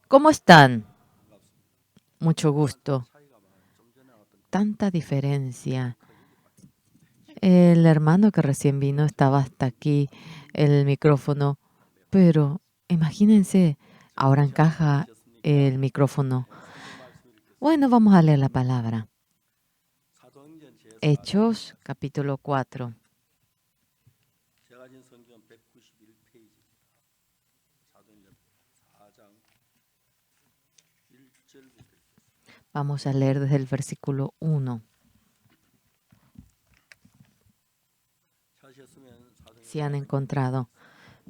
¿Cómo están? Mucho gusto. Tanta diferencia. El hermano que recién vino estaba hasta aquí, el micrófono, pero imagínense, ahora encaja el micrófono. Bueno, vamos a leer la palabra. Hechos, capítulo 4. Vamos a leer desde el versículo 1. Si han encontrado.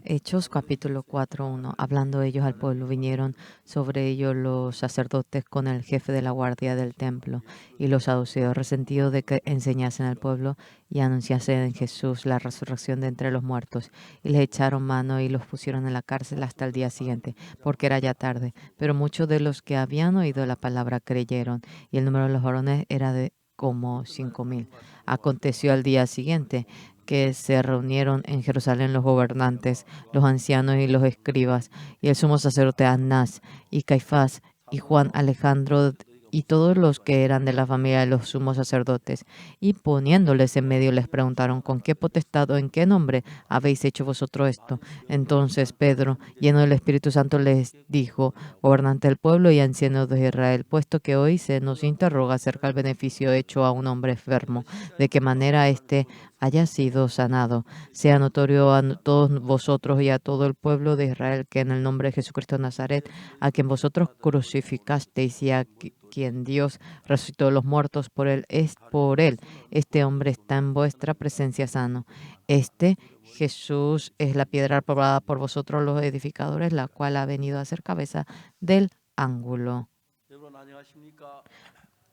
Hechos capítulo 4:1. Hablando ellos al pueblo, vinieron sobre ellos los sacerdotes con el jefe de la guardia del templo y los saduceos, resentidos de que enseñasen al pueblo y anunciasen en Jesús la resurrección de entre los muertos. Y les echaron mano y los pusieron en la cárcel hasta el día siguiente, porque era ya tarde. Pero muchos de los que habían oído la palabra creyeron, y el número de los varones era de como 5,000. Aconteció al día siguiente que se reunieron en Jerusalén los gobernantes, los ancianos y los escribas, y el sumo sacerdote Anás, y Caifás, y Juan, Alejandro, y todos los que eran de la familia de los sumos sacerdotes. Y poniéndoles en medio les preguntaron, ¿con qué potestad o en qué nombre habéis hecho vosotros esto? Entonces Pedro, lleno del Espíritu Santo, les dijo, gobernante del pueblo y ancianos de Israel, puesto que hoy se nos interroga acerca del beneficio hecho a un hombre enfermo, de qué manera éste haya sido sanado. Sea notorio a todos vosotros y a todo el pueblo de Israel que en el nombre de Jesucristo de Nazaret, a quien vosotros crucificasteis y a quien Dios resucitó de los muertos, por él, este hombre está en vuestra presencia sano. Este Jesús es la piedra aprobada por vosotros los edificadores, la cual ha venido a ser cabeza del ángulo.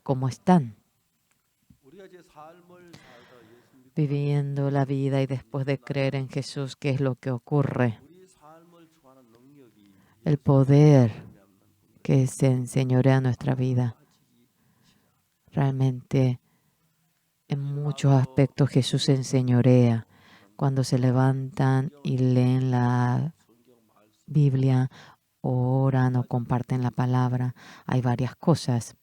¿Cómo están? Viviendo la vida y después de creer en Jesús, ¿qué es lo que ocurre? El poder que se enseñorea nuestra vida. Realmente, en muchos aspectos Jesús se enseñorea. Cuando se levantan y leen la Biblia, oran o comparten la palabra, hay varias cosas.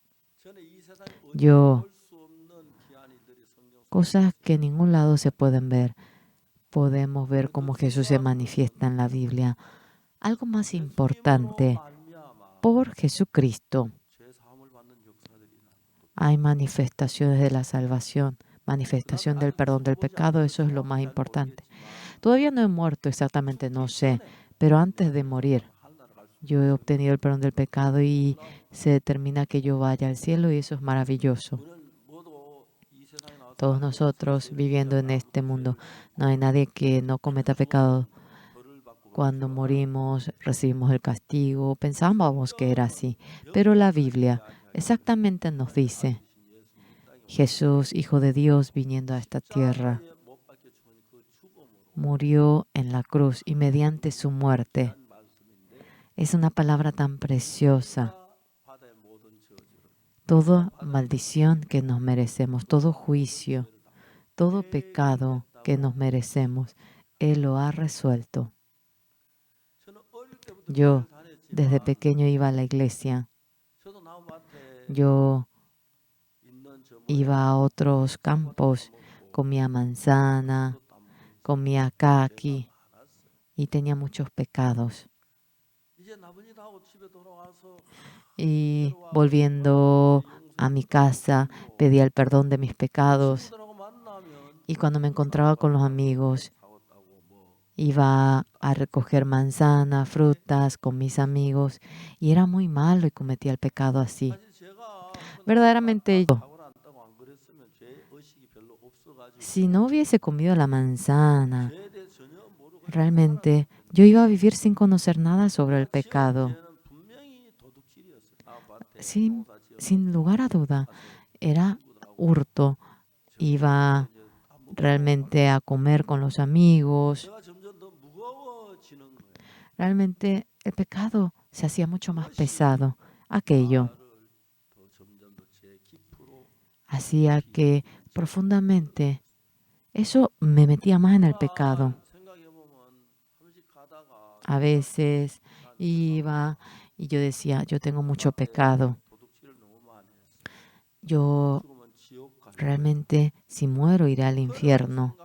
Cosas que en ningún lado se pueden ver. Podemos ver cómo Jesús se manifiesta en la Biblia. Algo más importante, por Jesucristo hay manifestaciones de la salvación, manifestación del perdón del pecado, eso es lo más importante. Todavía no he muerto exactamente, no sé, pero antes de morir, yo he obtenido el perdón del pecado y se determina que yo vaya al cielo y eso es maravilloso. Todos nosotros viviendo en este mundo, no hay nadie que no cometa pecado. Cuando morimos recibimos el castigo, pensábamos que era así, pero la Biblia exactamente nos dice, Jesús, Hijo de Dios, viniendo a esta tierra, murió en la cruz y mediante su muerte. Es una palabra tan preciosa. Toda maldición que nos merecemos, todo juicio, todo pecado que nos merecemos, Él lo ha resuelto. Yo desde pequeño iba a la iglesia. Yo iba a otros campos, comía manzana, comía caqui y tenía muchos pecados. Y volviendo a mi casa, pedía el perdón de mis pecados. Y cuando me encontraba con los amigos, iba a recoger manzana, frutas con mis amigos. Y era muy malo y cometía el pecado así. Verdaderamente yo, si no hubiese comido la manzana, realmente yo iba a vivir sin conocer nada sobre el pecado. Sin lugar a duda, era hurto. Iba realmente a comer con los amigos. Realmente el pecado se hacía mucho más pesado. Aquello hacía que profundamente eso me metía más en el pecado. A veces Iba y yo decía, yo tengo mucho pecado. Yo realmente, si muero, iré al infierno.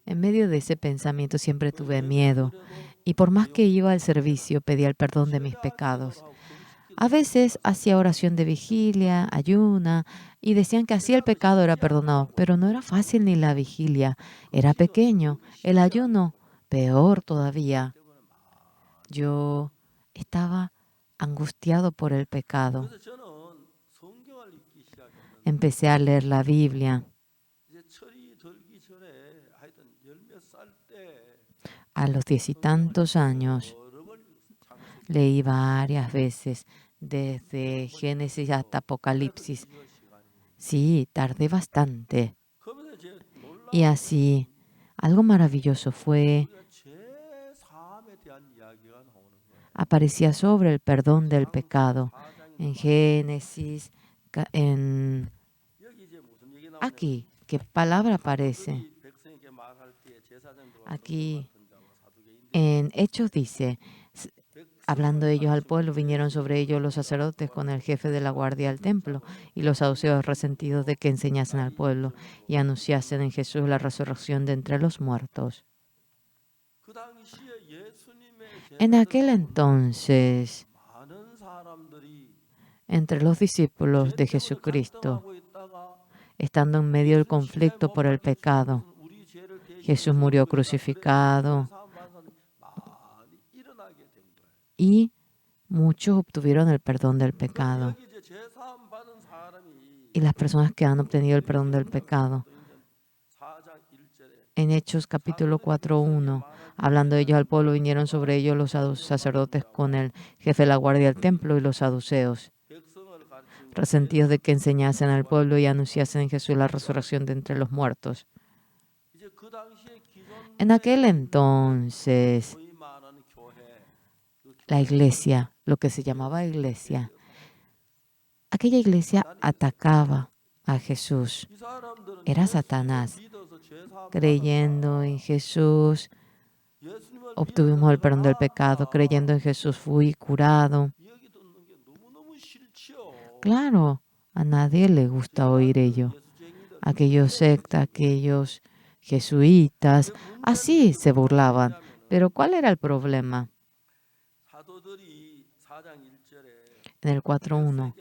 En medio de ese pensamiento siempre tuve miedo. Y por más que iba al servicio, pedía el perdón de mis pecados. A veces hacía oración de vigilia, ayuna, y decían que así el pecado era perdonado, pero no era fácil ni la vigilia. Era pequeño. El ayuno, peor todavía. Yo estaba angustiado por el pecado. Empecé a leer la Biblia. A los 10 y tantos años leí varias veces, desde Génesis hasta Apocalipsis. Sí, tardé bastante. Y así, algo maravilloso fue, aparecía sobre el perdón del pecado. En Génesis, en aquí, ¿qué palabra aparece? Aquí, en Hechos dice, hablando ellos al pueblo, vinieron sobre ellos los sacerdotes con el jefe de la guardia del templo y los saduceos resentidos de que enseñasen al pueblo y anunciasen en Jesús la resurrección de entre los muertos. En aquel entonces, entre los discípulos de Jesucristo, estando en medio del conflicto por el pecado, Jesús murió crucificado y muchos obtuvieron el perdón del pecado. Y las personas que han obtenido el perdón del pecado, en Hechos capítulo 4:1, hablando ellos al pueblo, vinieron sobre ellos los sacerdotes con el jefe de la guardia del templo y los saduceos, resentidos de que enseñasen al pueblo y anunciasen en Jesús la resurrección de entre los muertos. En aquel entonces, la iglesia, lo que se llamaba iglesia, aquella iglesia atacaba a Jesús. Era Satanás. Creyendo en Jesús, obtuvimos el perdón del pecado. Creyendo en Jesús, fui curado. Claro, a nadie le gusta oír ello. Aquellos sectas, aquellos jesuitas, así se burlaban. Pero ¿cuál era el problema? En el 4:1,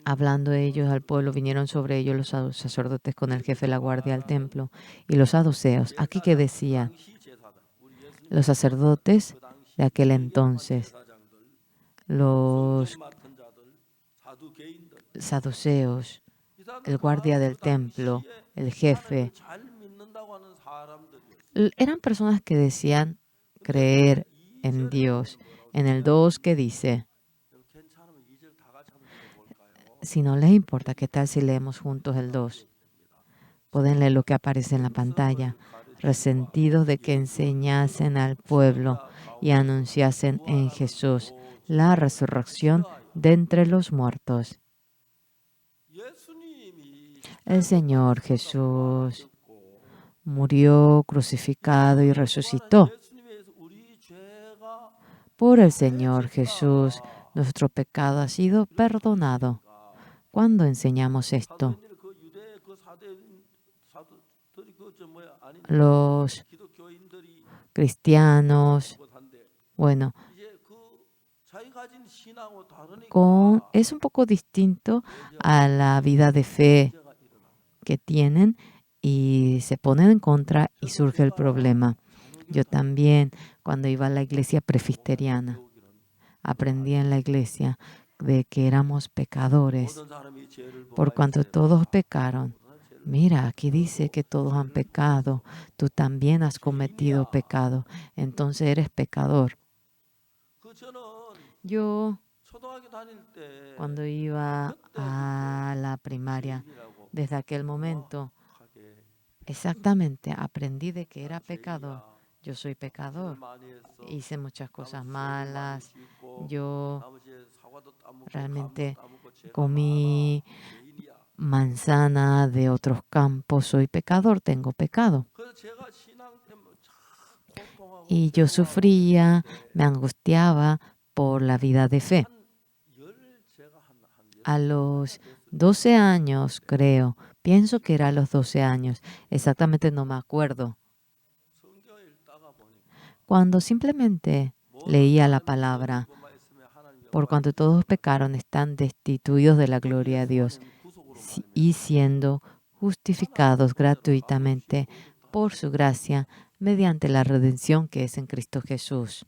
hablando ellos al pueblo, vinieron sobre ellos los sacerdotes con el jefe de la guardia del templo y los saduceos. Aquí que decía, los sacerdotes de aquel entonces, los saduceos, el guardia del templo, el jefe, eran personas que decían creer en Dios. En el 2 que dice, si no les importa, ¿qué tal si leemos juntos el 2? Pueden leer lo que aparece en la pantalla. Resentidos de que enseñasen al pueblo y anunciasen en Jesús la resurrección de entre los muertos. El Señor Jesús murió crucificado y resucitó. Por el Señor Jesús, nuestro pecado ha sido perdonado. ¿Cuándo enseñamos esto? Los cristianos, bueno, es un poco distinto a la vida de fe que tienen y se ponen en contra y surge el problema. Yo también, cuando iba a la iglesia presbiteriana, aprendí en la iglesia de que éramos pecadores, por cuanto todos pecaron. Mira, aquí dice que todos han pecado, tú también has cometido pecado, entonces eres pecador. Yo, cuando iba a la primaria, desde aquel momento, exactamente aprendí de que era pecador. Yo soy pecador. Hice muchas cosas malas. Yo realmente comí manzana de otros campos. Soy pecador, tengo pecado. Y yo sufría, me angustiaba por la vida de fe. A los 12 años, creo, pienso que era a los 12 años, exactamente no me acuerdo, cuando simplemente leía la palabra, por cuanto todos pecaron, están destituidos de la gloria de Dios y siendo justificados gratuitamente por su gracia mediante la redención que es en Cristo Jesús.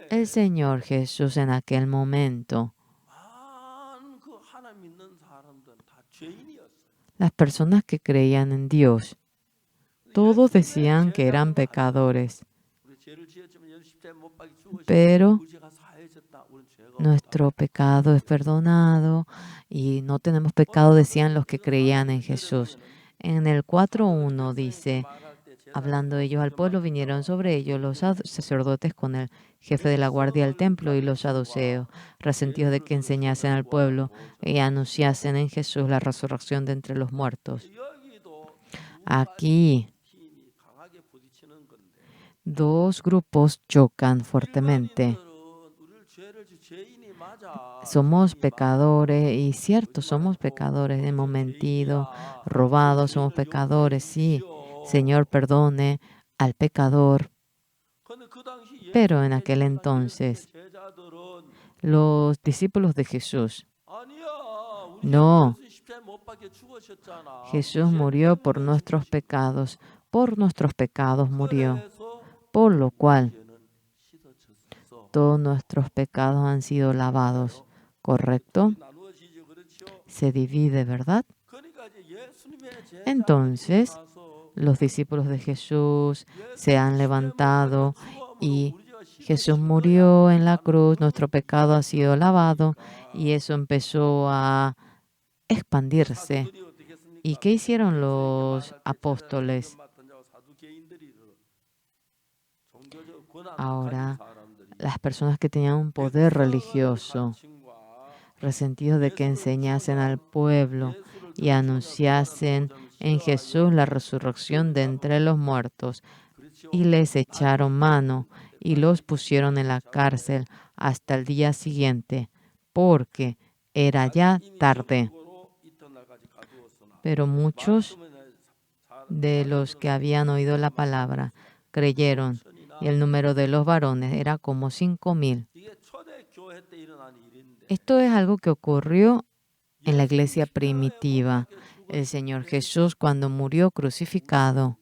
El Señor Jesús en aquel momento, las personas que creían en Dios, todos decían que eran pecadores, pero nuestro pecado es perdonado y no tenemos pecado, decían los que creían en Jesús. En el 4:1 dice, hablando ellos al pueblo, vinieron sobre ellos los sacerdotes con el jefe de la guardia del templo y los saduceos, resentidos de que enseñasen al pueblo y anunciasen en Jesús la resurrección de entre los muertos. Aquí dos grupos chocan fuertemente. Somos pecadores, y cierto, somos pecadores, hemos mentido, robado, somos pecadores, sí. Señor, perdone al pecador. Pero en aquel entonces, los discípulos de Jesús, no, Jesús murió por nuestros pecados murió, por lo cual todos nuestros pecados han sido lavados, ¿correcto? Se divide, ¿verdad? Entonces, los discípulos de Jesús se han levantado y Jesús murió en la cruz, nuestro pecado ha sido lavado y eso empezó a expandirse. ¿Y qué hicieron los apóstoles? Ahora, las personas que tenían un poder religioso, resentidos de que enseñasen al pueblo y anunciasen en Jesús la resurrección de entre los muertos, y les echaron mano y los pusieron en la cárcel hasta el día siguiente, porque era ya tarde. Pero muchos de los que habían oído la palabra creyeron, y el número de los varones era como 5,000. Esto es algo que ocurrió en la iglesia primitiva. El Señor Jesús, cuando murió crucificado,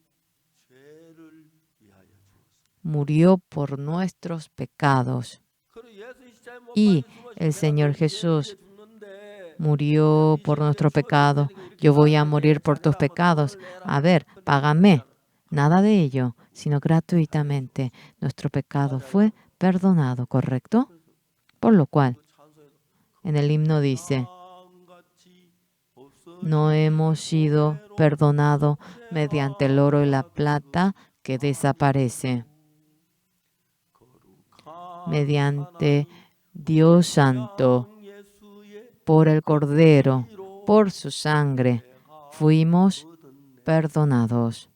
murió por nuestros pecados. Y el Señor Jesús murió por nuestro pecado. Yo voy a morir por tus pecados. A ver, págame. Nada de ello, sino gratuitamente. Nuestro pecado fue perdonado, ¿correcto? Por lo cual, en el himno dice, no hemos sido perdonados mediante el oro y la plata que desaparece, mediante Dios Santo, por el Cordero, por su sangre, fuimos perdonados.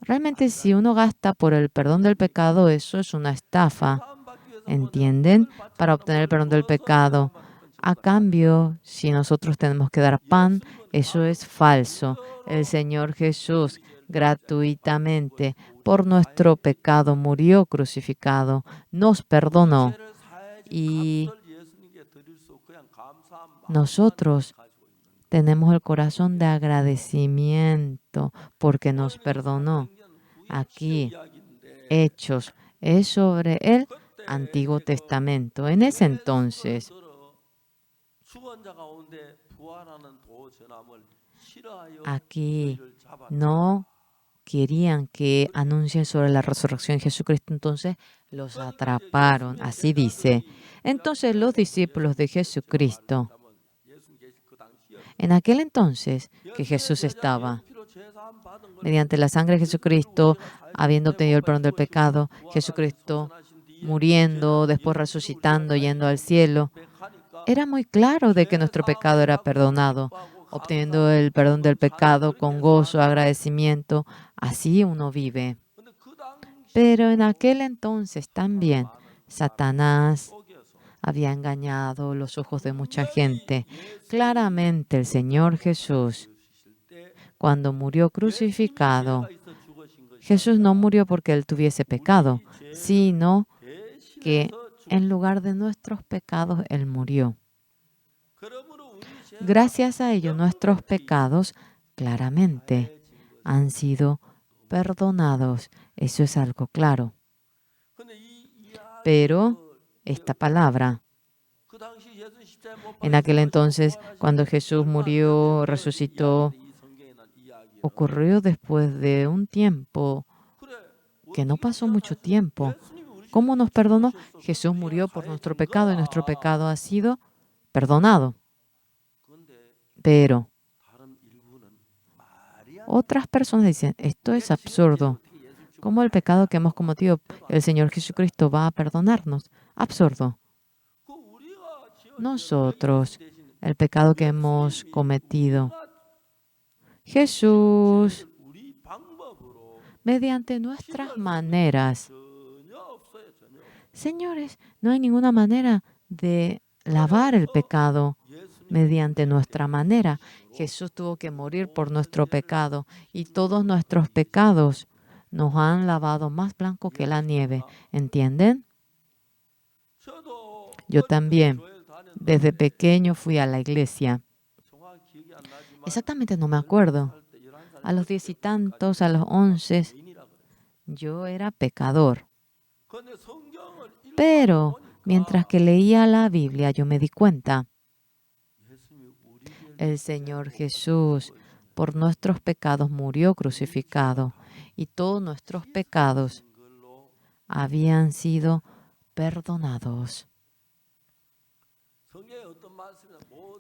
Realmente, si uno gasta por el perdón del pecado, eso es una estafa. ¿Entienden? Para obtener el perdón del pecado. A cambio, si nosotros tenemos que dar pan, eso es falso. El Señor Jesús gratuitamente por nuestro pecado murió crucificado, nos perdonó y nosotros tenemos el corazón de agradecimiento porque nos perdonó. Aquí, Hechos, es sobre el Antiguo Testamento. En ese entonces, aquí no querían que anuncien sobre la resurrección de Jesucristo, entonces los atraparon. Así dice. Entonces los discípulos de Jesucristo, en aquel entonces que Jesús estaba, mediante la sangre de Jesucristo, habiendo obtenido el perdón del pecado, Jesucristo muriendo, después resucitando, yendo al cielo, era muy claro de que nuestro pecado era perdonado. obteniendo el perdón del pecado con gozo, agradecimiento. Así uno vive. Pero en aquel entonces también Satanás había engañado los ojos de mucha gente. Claramente el Señor Jesús, cuando murió crucificado, Jesús no murió porque Él tuviese pecado, sino que en lugar de nuestros pecados Él murió. Gracias a ello, nuestros pecados claramente han sido perdonados. Eso es algo claro. Pero esta palabra, en aquel entonces, cuando Jesús murió, resucitó, ocurrió después de un tiempo que no pasó mucho tiempo. ¿Cómo nos perdonó? Jesús murió por nuestro pecado y nuestro pecado ha sido perdonado. Pero otras personas dicen, esto es absurdo. ¿Cómo el pecado que hemos cometido el Señor Jesucristo va a perdonarnos? Absurdo. Nosotros, el pecado que hemos cometido, Jesús, mediante nuestras maneras. Señores, no hay ninguna manera de lavar el pecado mediante nuestra manera. Jesús tuvo que morir por nuestro pecado y todos nuestros pecados nos han lavado más blanco que la nieve. ¿Entienden? Yo también, desde pequeño fui a la iglesia. Exactamente no me acuerdo. A los 10 y tantos, a los 11, yo era pecador. Pero mientras que leía la Biblia, yo me di cuenta, el Señor Jesús por nuestros pecados murió crucificado y todos nuestros pecados habían sido perdonados.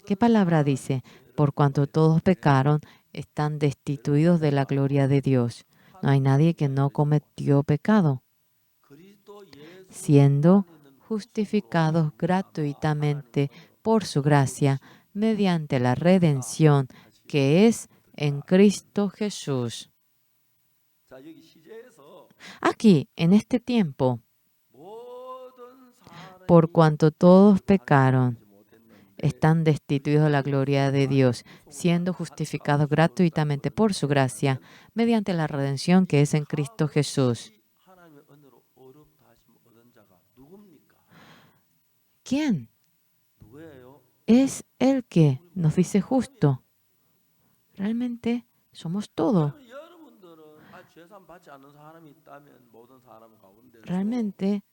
¿Qué palabra dice? Por cuanto todos pecaron, están destituidos de la gloria de Dios. No hay nadie que no cometió pecado, siendo justificados gratuitamente por su gracia mediante la redención que es en Cristo Jesús. Aquí, en este tiempo, por cuanto todos pecaron, están destituidos de la gloria de Dios, siendo justificados gratuitamente por su gracia mediante la redención que es en Cristo Jesús. ¿Quién es el que nos dice justo? Realmente somos todo. Realmente,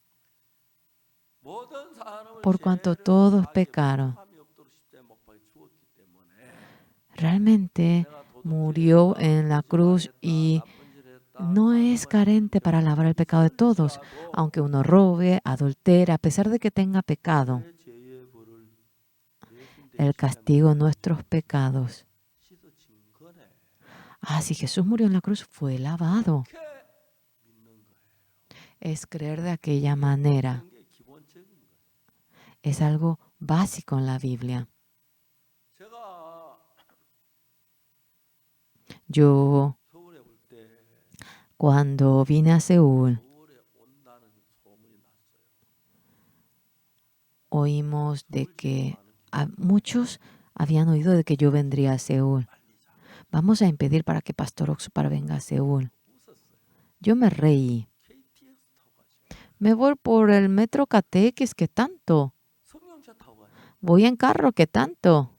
por cuanto todos pecaron, realmente murió en la cruz y no es carente para lavar el pecado de todos, aunque uno robe, adultere, a pesar de que tenga pecado. El castigo de nuestros pecados. Si Jesús murió en la cruz, fue lavado. Es creer de aquella manera. Es algo básico en la Biblia. Yo, cuando vine a Seúl, oímos de que muchos habían oído de que yo vendría a Seúl. Vamos a impedir para que Pastor Oxupar venga a Seúl. Yo me reí. Me voy por el metro KTX, ¿qué tanto? Voy en carro, ¿qué tanto?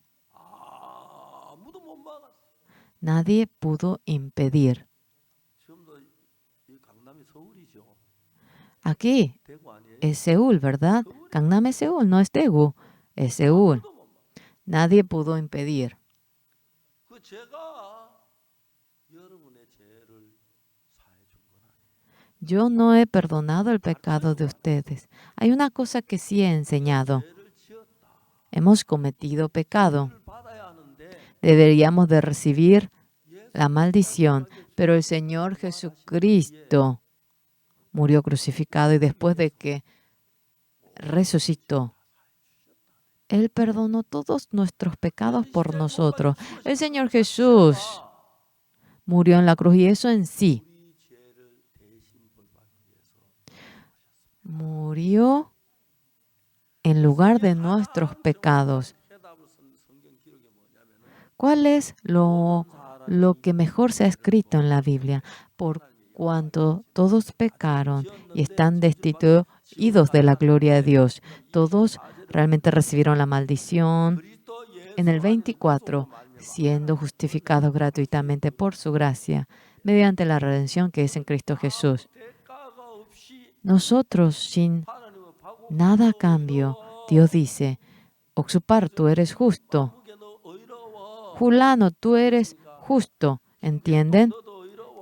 Nadie pudo impedir. Aquí es Seúl, ¿verdad? Gangnam es Seúl, no es Daegu, es Seúl. Nadie pudo impedir. Yo no he perdonado el pecado de ustedes. Hay una cosa que sí he enseñado. Hemos cometido pecado. Deberíamos de recibir la maldición, pero el Señor Jesucristo murió crucificado y después de que resucitó, Él perdonó todos nuestros pecados por nosotros. El Señor Jesús murió en la cruz y eso en sí murió en lugar de nuestros pecados. ¿Cuál es lo que mejor se ha escrito en la Biblia? Por cuanto todos pecaron y están destituidos de la gloria de Dios. Todos realmente recibieron la maldición. En el 24, siendo justificados gratuitamente por su gracia, mediante la redención que es en Cristo Jesús. Nosotros, sin nada a cambio, Dios dice, Oxupar, tú eres justo. Fulano, tú eres justo. ¿Entienden?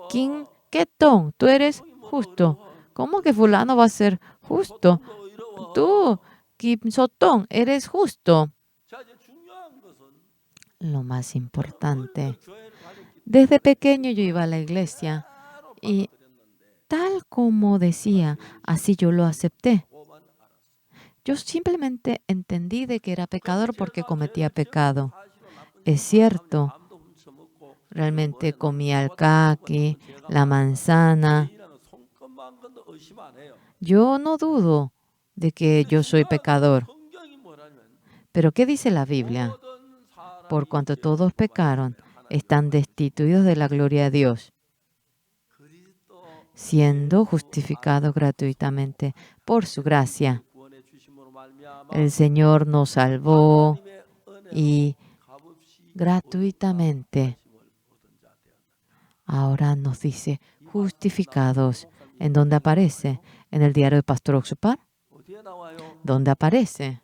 King Ketong, tú eres justo. ¿Cómo que fulano va a ser justo? Tú, Kim Sotong, eres justo. Lo más importante. Desde pequeño yo iba a la iglesia y tal como decía, así yo lo acepté. Yo simplemente entendí de que era pecador porque cometía pecado. Es cierto, realmente comía el caqui, la manzana. Yo no dudo de que yo soy pecador. Pero ¿qué dice la Biblia? Por cuanto todos pecaron, están destituidos de la gloria de Dios, siendo justificados gratuitamente por su gracia. El Señor nos salvó y gratuitamente ahora nos dice justificados. ¿En dónde aparece? ¿En el diario de Pastor Oxupar? ¿Dónde aparece?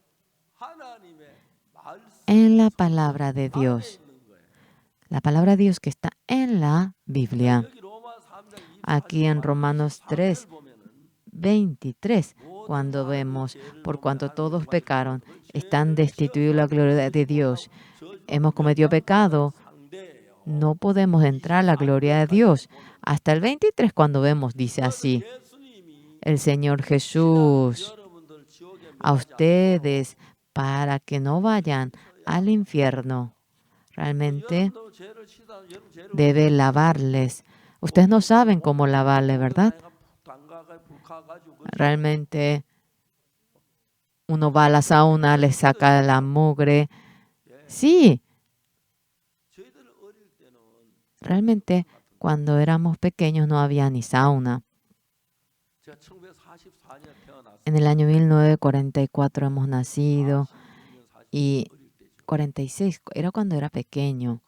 En la palabra de Dios. La palabra de Dios que está en la Biblia. Aquí en Romanos 3, 23, cuando vemos, por cuanto todos pecaron, están destituidos de la gloria de Dios. Hemos cometido pecado, no podemos entrar a la gloria de Dios. Hasta el 23 cuando vemos, dice así, el Señor Jesús a ustedes para que no vayan al infierno. Realmente debe lavarles. Ustedes no saben cómo lavarle, ¿verdad? Realmente uno va a la sauna, le saca la mugre. Sí, realmente cuando éramos pequeños no había ni sauna. En el año 1944 hemos nacido y 46 era cuando era pequeño.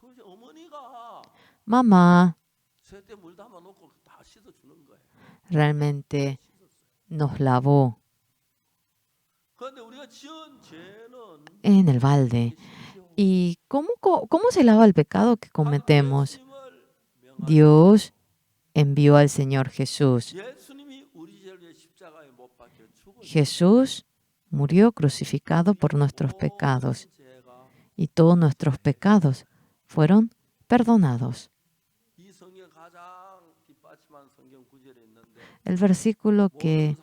Mamá realmente nos lavó en el balde. ¿Y cómo se lava el pecado que cometemos? Dios envió al Señor Jesús. Jesús murió crucificado por nuestros pecados y todos nuestros pecados fueron perdonados. El versículo que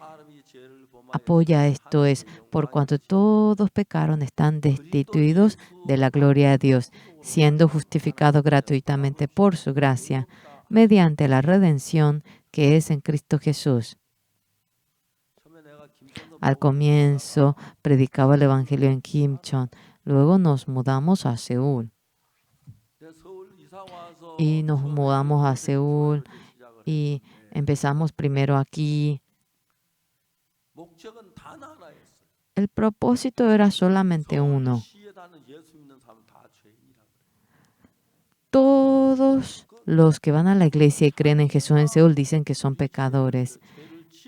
apoya esto es, por cuanto todos pecaron, están destituidos de la gloria de Dios, siendo justificados gratuitamente por su gracia, mediante la redención que es en Cristo Jesús. Al comienzo predicaba el Evangelio en Kimchon, luego nos mudamos a Seúl. Y nos mudamos a Seúl y empezamos primero aquí. El propósito era solamente uno. Todos los que van a la iglesia y creen en Jesús en Seúl dicen que son pecadores.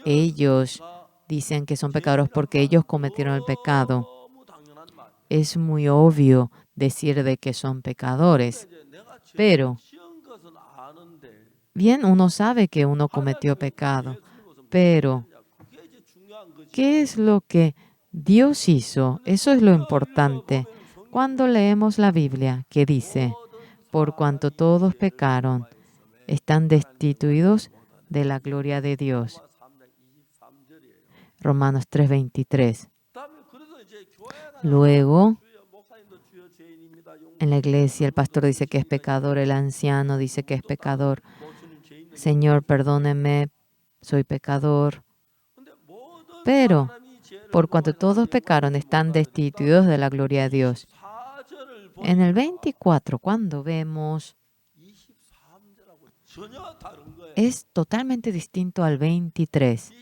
Ellos dicen que son pecadores porque ellos cometieron el pecado. Es muy obvio decir de que son pecadores, pero bien, uno sabe que uno cometió pecado, pero ¿qué es lo que Dios hizo? Eso es lo importante. Cuando leemos la Biblia, que dice, por cuanto todos pecaron, están destituidos de la gloria de Dios. Romanos 3:23. Luego, en la iglesia, el pastor dice que es pecador, el anciano dice que es pecador. Señor, perdóneme, soy pecador. Pero, por cuanto todos pecaron, están destituidos de la gloria de Dios. En el 24, cuando vemos, es totalmente distinto al 23.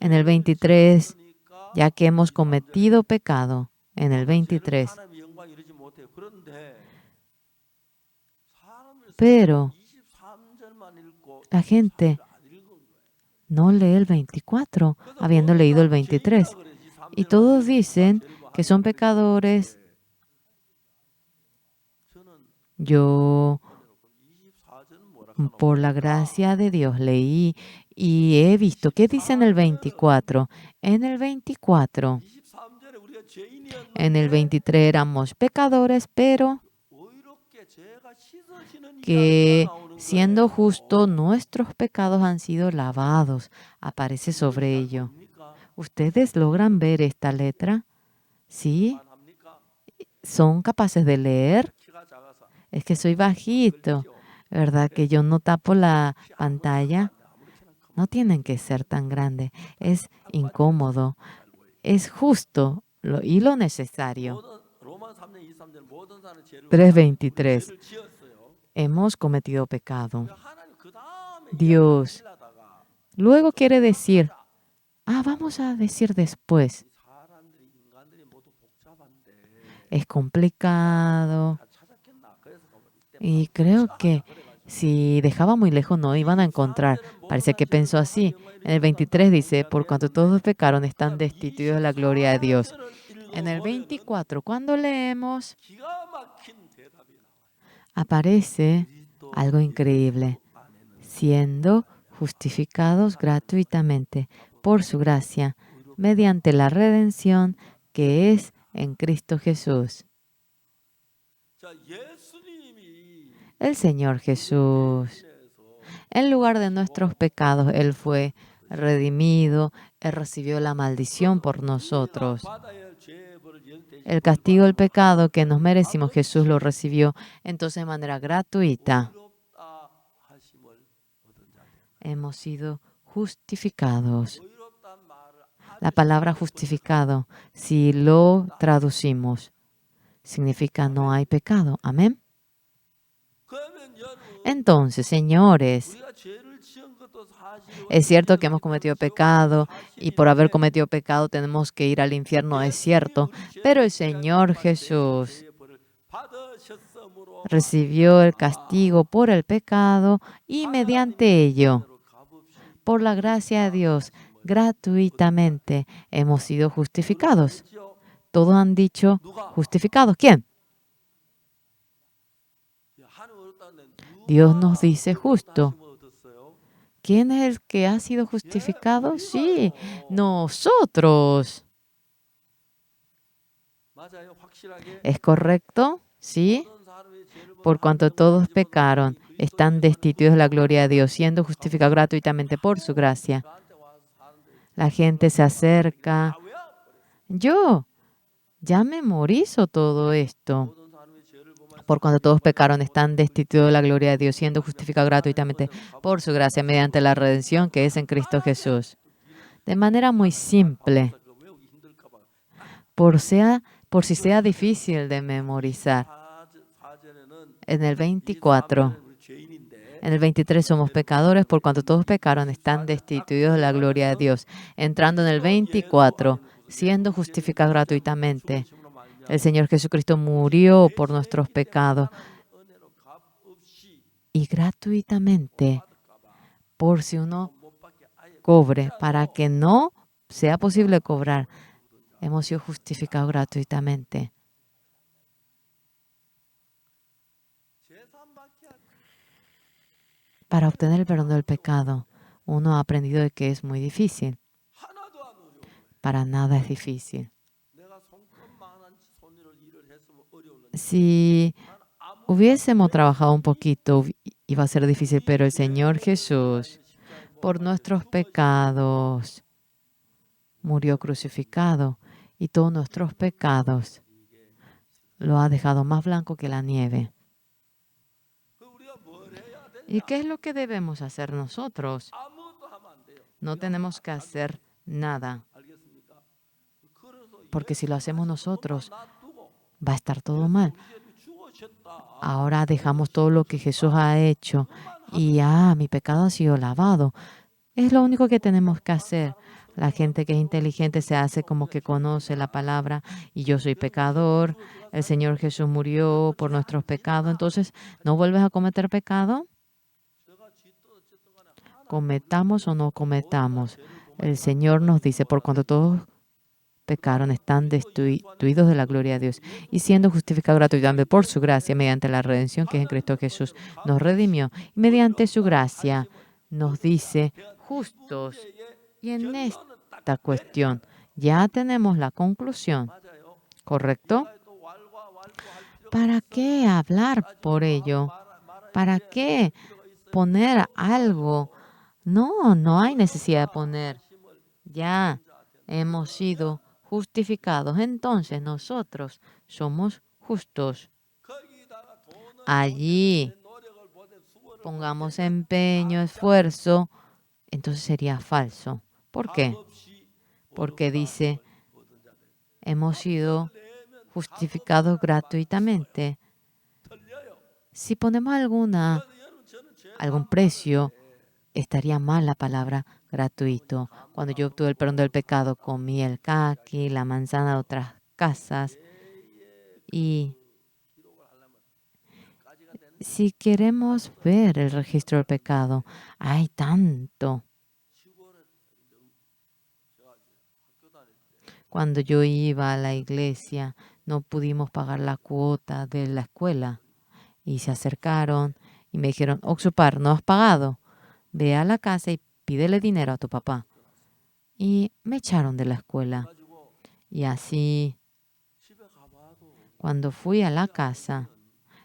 En el 23, ya que hemos cometido pecado, en el 23. Pero la gente no lee el 24, habiendo leído el 23. Y todos dicen que son pecadores. Yo, por la gracia de Dios, leí y he visto. ¿Qué dice en el 24? En el 24, en el 23 éramos pecadores, pero que siendo justo, nuestros pecados han sido lavados. Aparece sobre ello. ¿Ustedes logran ver esta letra? ¿Sí? ¿Son capaces de leer? Es que soy bajito, ¿verdad? Que yo no tapo la pantalla. No tienen que ser tan grandes. Es incómodo. Es justo y lo necesario. 3:23. Hemos cometido pecado. Dios luego quiere decir, vamos a decir después. Es complicado. Y creo que si dejaba muy lejos no iban a encontrar. Parece que pensó así. En el 23 dice, por cuanto todos pecaron, están destituidos de la gloria de Dios. En el 24, cuando leemos, aparece algo increíble. Siendo justificados gratuitamente por su gracia, mediante la redención que es en Cristo Jesús. El Señor Jesús, en lugar de nuestros pecados, Él fue redimido, Él recibió la maldición por nosotros. El castigo del pecado que nos merecimos, Jesús lo recibió entonces de manera gratuita. Hemos sido justificados. La palabra justificado, si lo traducimos, significa no hay pecado. Amén. Entonces, señores, es cierto que hemos cometido pecado y por haber cometido pecado tenemos que ir al infierno, es cierto, pero el Señor Jesús recibió el castigo por el pecado y mediante ello, por la gracia de Dios, gratuitamente hemos sido justificados. Todos han dicho justificados. ¿Quién? Dios nos dice justo. ¿Quién es el que ha sido justificado? Sí, nosotros. ¿Es correcto? Sí. Por cuanto todos pecaron, están destituidos de la gloria de Dios, siendo justificados gratuitamente por su gracia. La gente se acerca. Yo ya memorizo todo esto. Por cuando todos pecaron, están destituidos de la gloria de Dios, siendo justificados gratuitamente por su gracia mediante la redención que es en Cristo Jesús. De manera muy simple, por si sea difícil de memorizar. En el 24, en el 23 somos pecadores, por cuanto todos pecaron, están destituidos de la gloria de Dios. Entrando en el 24, siendo justificados gratuitamente. El Señor Jesucristo murió por nuestros pecados y gratuitamente, por si uno cobre, para que no sea posible cobrar, hemos sido justificados gratuitamente. Para obtener el perdón del pecado, uno ha aprendido de que es muy difícil. Para nada es difícil. Si hubiésemos trabajado un poquito, iba a ser difícil, pero el Señor Jesús, por nuestros pecados, murió crucificado y todos nuestros pecados lo ha dejado más blanco que la nieve. ¿Y qué es lo que debemos hacer nosotros? No tenemos que hacer nada, porque si lo hacemos nosotros, va a estar todo mal. Ahora dejamos todo lo que Jesús ha hecho y mi pecado ha sido lavado. Es lo único que tenemos que hacer. La gente que es inteligente se hace como que conoce la palabra y yo soy pecador. El Señor Jesús murió por nuestros pecados. Entonces, ¿no vuelves a cometer pecado? Cometamos o no cometamos. El Señor nos dice, por cuanto todos pecaron, están destituidos de la gloria de Dios y siendo justificados gratuitamente por su gracia mediante la redención que es en Cristo Jesús, nos redimió y mediante su gracia nos dice justos. Y en esta cuestión ya tenemos la conclusión, ¿correcto? ¿Para qué hablar por ello? ¿Para qué poner algo? No, no hay necesidad de poner. Ya hemos sido justificados. Entonces nosotros somos justos. Allí pongamos empeño, esfuerzo, entonces sería falso. ¿Por qué? Porque dice, hemos sido justificados gratuitamente. Si ponemos algún precio, estaría mal la palabra gratuito. Cuando yo obtuve el perdón del pecado, comí el caqui, la manzana de otras casas. Y si queremos ver el registro del pecado, hay tanto. Cuando yo iba a la iglesia, no pudimos pagar la cuota de la escuela. Y se acercaron y me dijeron, Oxupar, ¿no has pagado? Ve a la casa y pídele dinero a tu papá. Y me echaron de la escuela. Y así, cuando fui a la casa,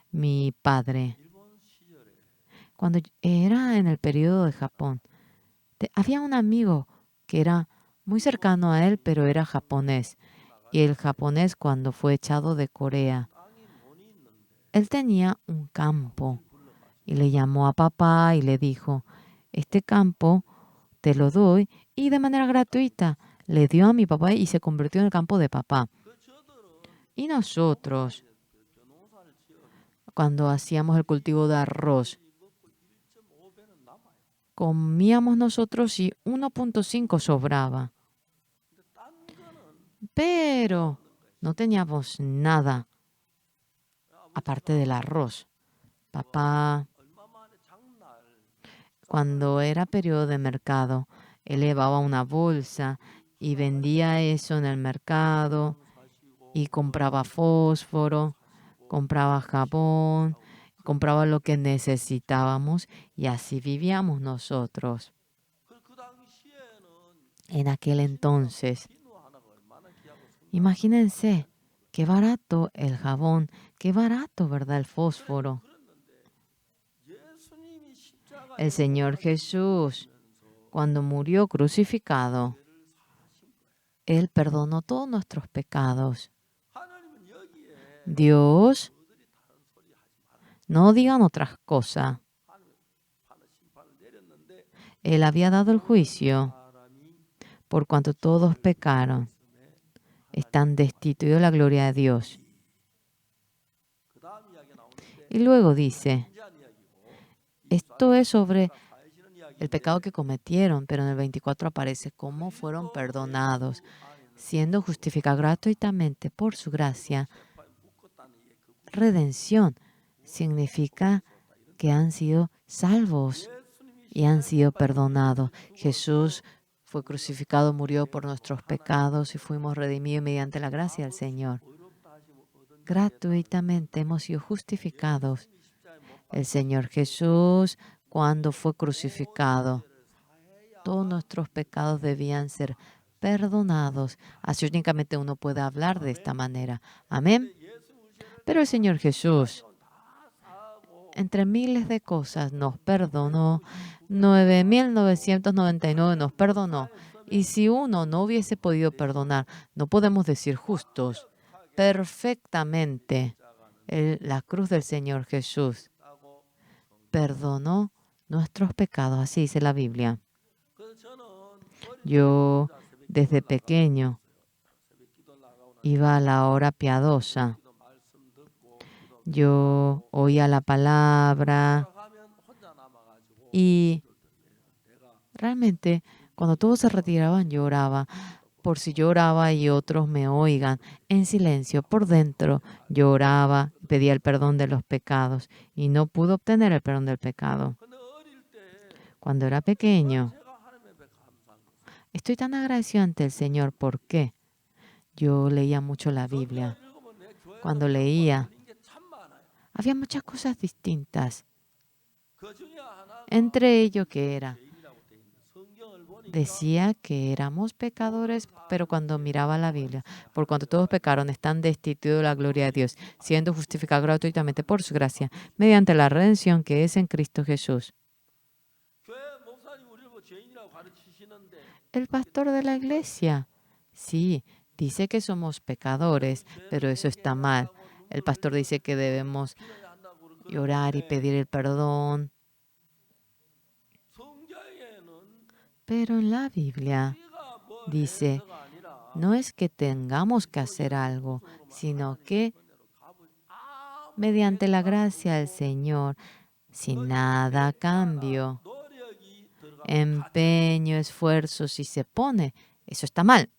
mi padre, cuando era en el periodo de Japón, había un amigo que era muy cercano a él, pero era japonés. Y el japonés, cuando fue echado de Corea, él tenía un campo y le llamó a papá y le dijo, este campo te lo doy y de manera gratuita le dio a mi papá y se convirtió en el campo de papá. Y nosotros, cuando hacíamos el cultivo de arroz, comíamos nosotros y 1.5 sobraba. Pero no teníamos nada aparte del arroz. Papá, cuando era periodo de mercado, él llevaba una bolsa y vendía eso en el mercado y compraba fósforo, compraba jabón, compraba lo que necesitábamos y así vivíamos nosotros. En aquel entonces, imagínense, qué barato el jabón, qué barato, ¿verdad? El fósforo. El Señor Jesús, cuando murió crucificado, Él perdonó todos nuestros pecados. Dios, no digan otras cosas. Él había dado el juicio por cuanto todos pecaron. Están destituidos de la gloria de Dios. Y luego dice, esto es sobre el pecado que cometieron, pero en el 24 aparece cómo fueron perdonados, siendo justificados gratuitamente por su gracia. Redención significa que han sido salvos y han sido perdonados. Jesús fue crucificado, murió por nuestros pecados y fuimos redimidos mediante la gracia del Señor. Gratuitamente hemos sido justificados. El Señor Jesús, cuando fue crucificado, todos nuestros pecados debían ser perdonados. Así únicamente uno puede hablar de esta manera. Amén. Pero el Señor Jesús, entre miles de cosas, nos perdonó. 9.999 nos perdonó. Y si uno no hubiese podido perdonar, no podemos decir justos. Perfectamente, la cruz del Señor Jesús perdonó nuestros pecados, así dice la Biblia. Yo, desde pequeño, iba a la hora piadosa. Yo oía la palabra y realmente cuando todos se retiraban yo oraba. Por si yo oraba y otros me oigan, en silencio, por dentro, yo oraba, pedía el perdón de los pecados y no pude obtener el perdón del pecado. Cuando era pequeño, estoy tan agradecido ante el Señor. ¿Por qué? Yo leía mucho la Biblia. Cuando leía, había muchas cosas distintas. Entre ellos, ¿qué era? Decía que éramos pecadores, pero cuando miraba la Biblia, por cuanto todos pecaron, están destituidos de la gloria de Dios, siendo justificados gratuitamente por su gracia, mediante la redención que es en Cristo Jesús. El pastor de la iglesia, sí, dice que somos pecadores, pero eso está mal. El pastor dice que debemos llorar y pedir el perdón. Pero en la Biblia dice, no es que tengamos que hacer algo, sino que mediante la gracia del Señor, sin nada a cambio, empeño, esfuerzo, si se pone, eso está mal.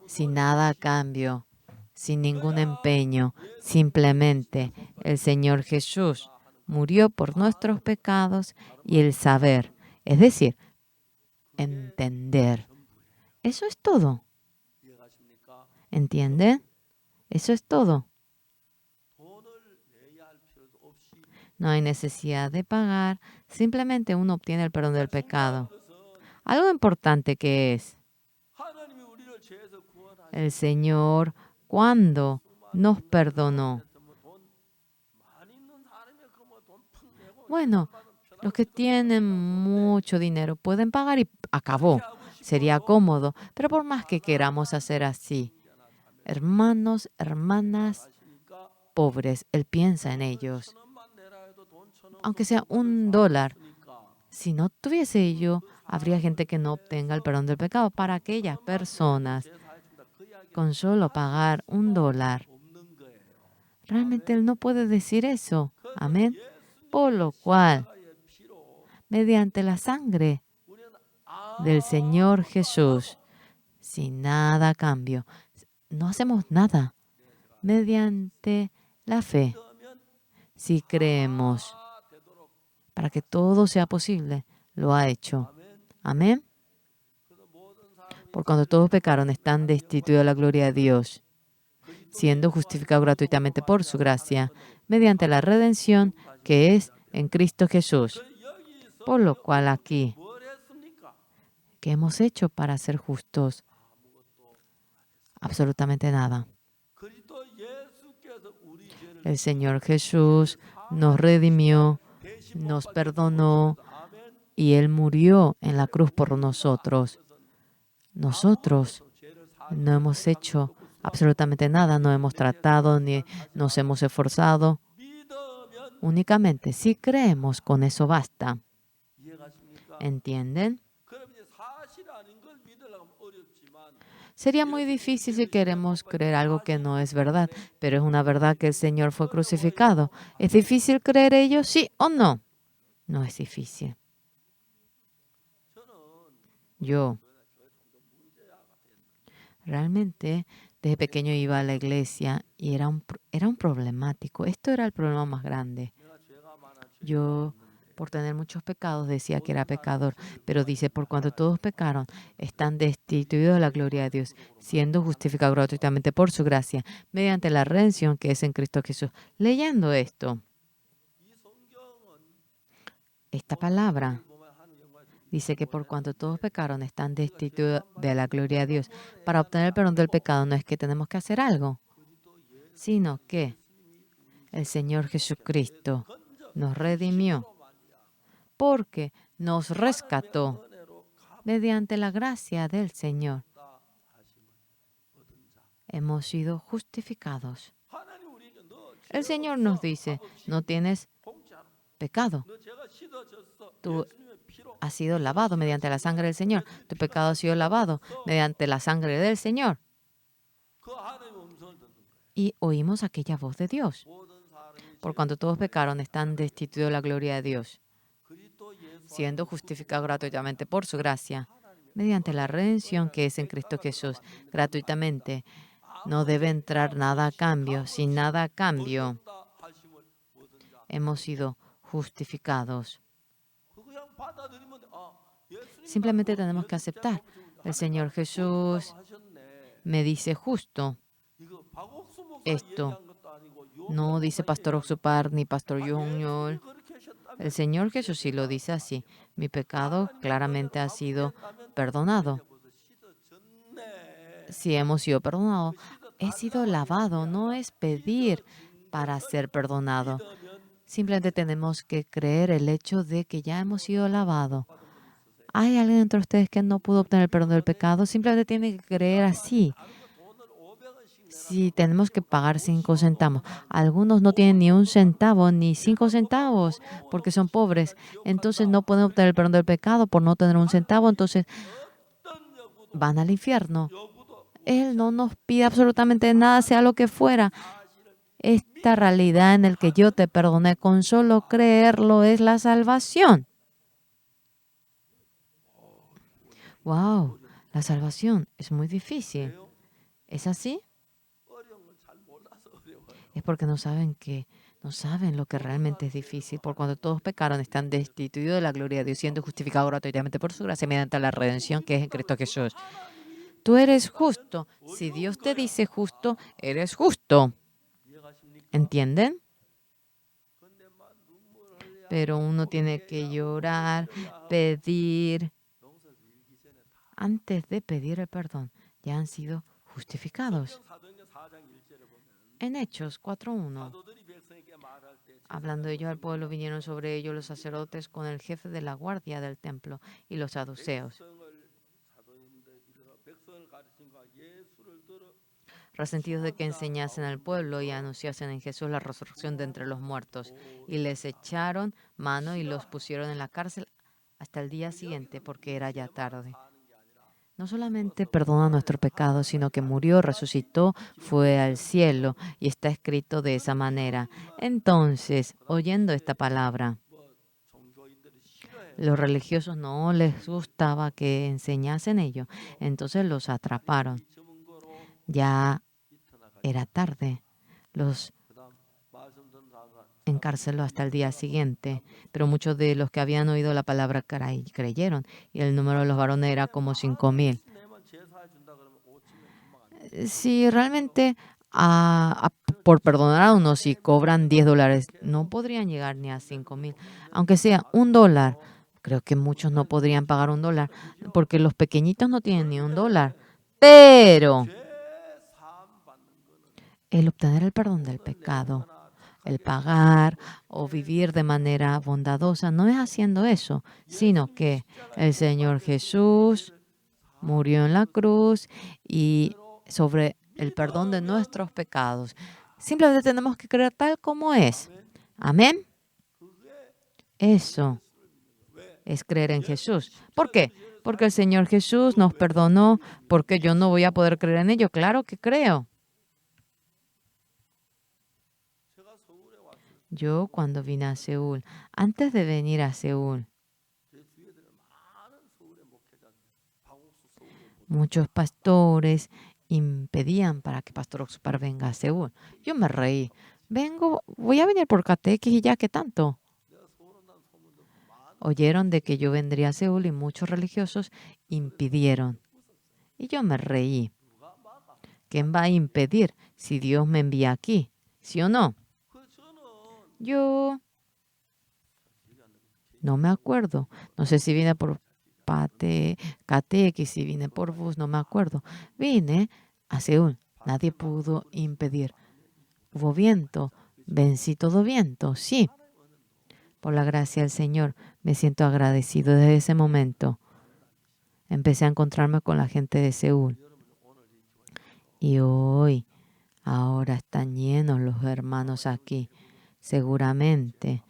Sin nada a cambio, sin ningún empeño, simplemente el Señor Jesús murió por nuestros pecados y el saber, es decir, entender. Eso es todo. ¿Entienden? Eso es todo. No hay necesidad de pagar, simplemente uno obtiene el perdón del pecado. Algo importante que es, el Señor, cuando nos perdonó. Bueno, los que tienen mucho dinero pueden pagar y acabó. Sería cómodo, pero por más que queramos hacer así, hermanos, hermanas pobres, Él piensa en ellos. Aunque sea $1, si no tuviese ello, habría gente que no obtenga el perdón del pecado. Para aquellas personas, con solo pagar $1, realmente Él no puede decir eso. Amén. Por lo cual, mediante la sangre del Señor Jesús, sin nada a cambio, no hacemos nada. Mediante la fe, si creemos, para que todo sea posible, lo ha hecho. Amén. Por cuando todos pecaron, están destituidos de la gloria de Dios, siendo justificados gratuitamente por su gracia, mediante la redención que es en Cristo Jesús. Por lo cual aquí, ¿qué hemos hecho para ser justos? Absolutamente nada. El Señor Jesús nos redimió, nos perdonó y Él murió en la cruz por nosotros. Nosotros no hemos hecho absolutamente nada, no hemos tratado ni nos hemos esforzado. Únicamente si creemos, con eso basta. ¿Entienden? Sería muy difícil si queremos creer algo que no es verdad, pero es una verdad que el Señor fue crucificado. ¿Es difícil creer ello? ¿Sí o no? No es difícil. Yo realmente desde pequeño iba a la iglesia y era un problemático. Esto era el problema más grande. Yo, por tener muchos pecados, decía que era pecador, pero dice, por cuanto todos pecaron, están destituidos de la gloria de Dios, siendo justificados gratuitamente por su gracia, mediante la redención que es en Cristo Jesús. Leyendo esto, esta palabra dice que por cuanto todos pecaron, están destituidos de la gloria de Dios. Para obtener el perdón del pecado no es que tenemos que hacer algo, sino que el Señor Jesucristo nos redimió porque nos rescató mediante la gracia del Señor, hemos sido justificados. El Señor nos dice, no tienes pecado. Tú has sido lavado mediante la sangre del Señor. Tu pecado ha sido lavado mediante la sangre del Señor. Y oímos aquella voz de Dios. Por cuanto todos pecaron, están destituidos de la gloria de Dios, siendo justificados gratuitamente por su gracia, mediante la redención que es en Cristo Jesús. Gratuitamente. No debe entrar nada a cambio. Sin nada a cambio, hemos sido justificados. Simplemente tenemos que aceptar. El Señor Jesús me dice justo. Esto no dice Pastor Oxupar ni Pastor Junior. El Señor Jesús sí lo dice así. Mi pecado claramente ha sido perdonado. Si hemos sido perdonados, he sido lavado. No es pedir para ser perdonado. Simplemente tenemos que creer el hecho de que ya hemos sido lavados. ¿Hay alguien entre ustedes que no pudo obtener el perdón del pecado? Simplemente tiene que creer así. Si tenemos que pagar 5 centavos, algunos no tienen ni un centavo, ni 5 centavos, porque son pobres. Entonces no pueden obtener el perdón del pecado por no tener un centavo. Entonces van al infierno. Él no nos pide absolutamente nada, sea lo que fuera. Esta realidad en la que yo te perdoné, con solo creerlo, es la salvación. Wow, la salvación es muy difícil. ¿Es así? Es porque no saben lo que realmente es difícil. Por cuando todos pecaron, están destituidos de la gloria de Dios, siendo justificados gratuitamente por su gracia mediante la redención que es en Cristo Jesús. Tú eres justo. Si Dios te dice justo, eres justo. ¿Entienden? Pero uno tiene que llorar, pedir. Antes de pedir el perdón, ya han sido justificados. En Hechos 4:1, hablando ellos al pueblo, vinieron sobre ellos los sacerdotes con el jefe de la guardia del templo y los saduceos, resentidos de que enseñasen al pueblo y anunciasen en Jesús la resurrección de entre los muertos. Y les echaron mano y los pusieron en la cárcel hasta el día siguiente, porque era ya tarde. No solamente perdona nuestro pecado, sino que murió, resucitó, fue al cielo, y está escrito de esa manera. Entonces, oyendo esta palabra, los religiosos no les gustaba que enseñasen ello, entonces los atraparon. Ya era tarde. Los encarceló hasta el día siguiente, pero muchos de los que habían oído la palabra creyeron, y el número de los varones era como 5,000. Si realmente por perdonar a uno, si cobran $10, no podrían llegar ni a 5,000, aunque sea $1. Creo que muchos no podrían pagar $1, porque los pequeñitos no tienen ni $1. Pero el obtener el perdón del pecado, el pagar o vivir de manera bondadosa, no es haciendo eso, sino que el Señor Jesús murió en la cruz y sobre el perdón de nuestros pecados. Simplemente tenemos que creer tal como es. Amén. Eso es creer en Jesús. ¿Por qué? Porque el Señor Jesús nos perdonó. ¿Porque yo no voy a poder creer en ello? Claro que creo. Yo cuando vine a Seúl, antes de venir a Seúl, muchos pastores impedían para que Pastor Oxupar venga a Seúl. Yo me reí. Voy a venir por catequis y ya, ¿qué tanto? Oyeron de que yo vendría a Seúl y muchos religiosos impidieron. Y yo me reí. ¿Quién va a impedir si Dios me envía aquí? ¿Sí o no? Yo no me acuerdo. No sé si vine por catequis, si vine por bus, no me acuerdo. Vine a Seúl. Nadie pudo impedir. Hubo viento. Vencí todo viento. Sí. Por la gracia del Señor, me siento agradecido desde ese momento. empecé a encontrarme con la gente de Seúl. Y hoy, ahora están llenos los hermanos aquí. Seguramente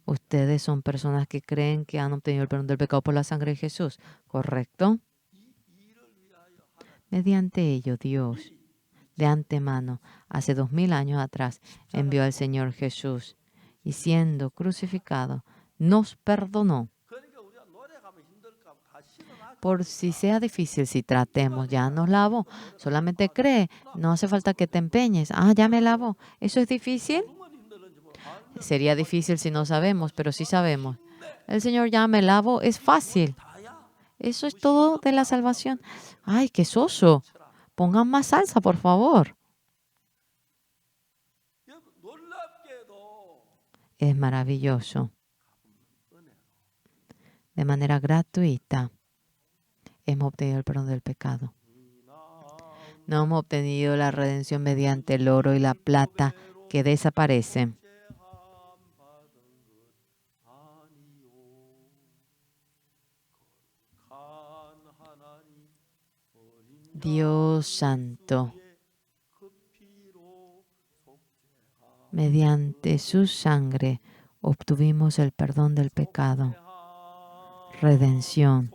ustedes son personas que creen que han obtenido el perdón del pecado por la sangre de Jesús, ¿correcto? Mediante ello, Dios, de antemano, hace 2000 años atrás, envió al Señor Jesús y siendo crucificado, nos perdonó. Por si sea difícil, si tratemos, ya nos lavó. Solamente cree, no hace falta que te empeñes. Ah, ya me lavó. ¿Eso es difícil? Sería difícil si no sabemos, pero sí sabemos. El Señor ya me lavó, es fácil. Eso es todo de la salvación. Ay, qué soso. Pongan más salsa, por favor. Es maravilloso. De manera gratuita hemos obtenido el perdón del pecado. No hemos obtenido la redención mediante el oro y la plata que desaparecen. Dios Santo, mediante su sangre obtuvimos el perdón del pecado. Redención.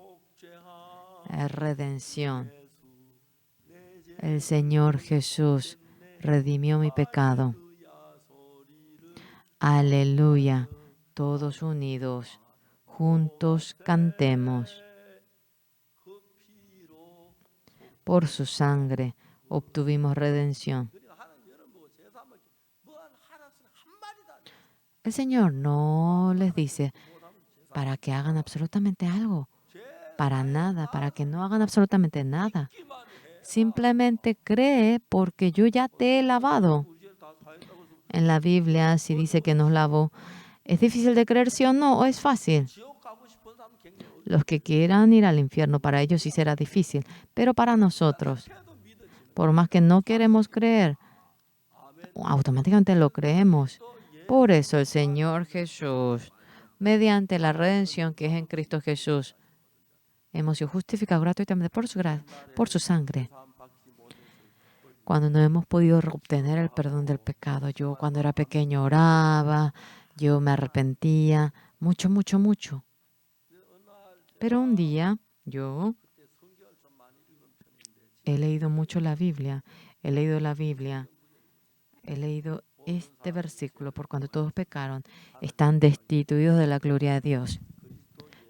Redención. El Señor Jesús redimió mi pecado. Aleluya. Todos unidos, juntos cantemos. Por su sangre obtuvimos redención. El Señor no les dice para que hagan absolutamente algo. Para nada, para que no hagan absolutamente nada. Simplemente cree porque yo ya te he lavado. En la Biblia, si dice que nos lavó, ¿es difícil de creer sí o no? ¿O es fácil? Los que quieran ir al infierno, para ellos sí será difícil. Pero para nosotros, por más que no queremos creer, automáticamente lo creemos. Por eso el Señor Jesús, mediante la redención que es en Cristo Jesús, hemos sido justificados gratuitamente por su sangre. Cuando no hemos podido obtener el perdón del pecado, yo cuando era pequeño oraba, yo me arrepentía, mucho, mucho, mucho. Pero un día yo he leído mucho la Biblia, he leído este versículo, por cuando todos pecaron, están destituidos de la gloria de Dios,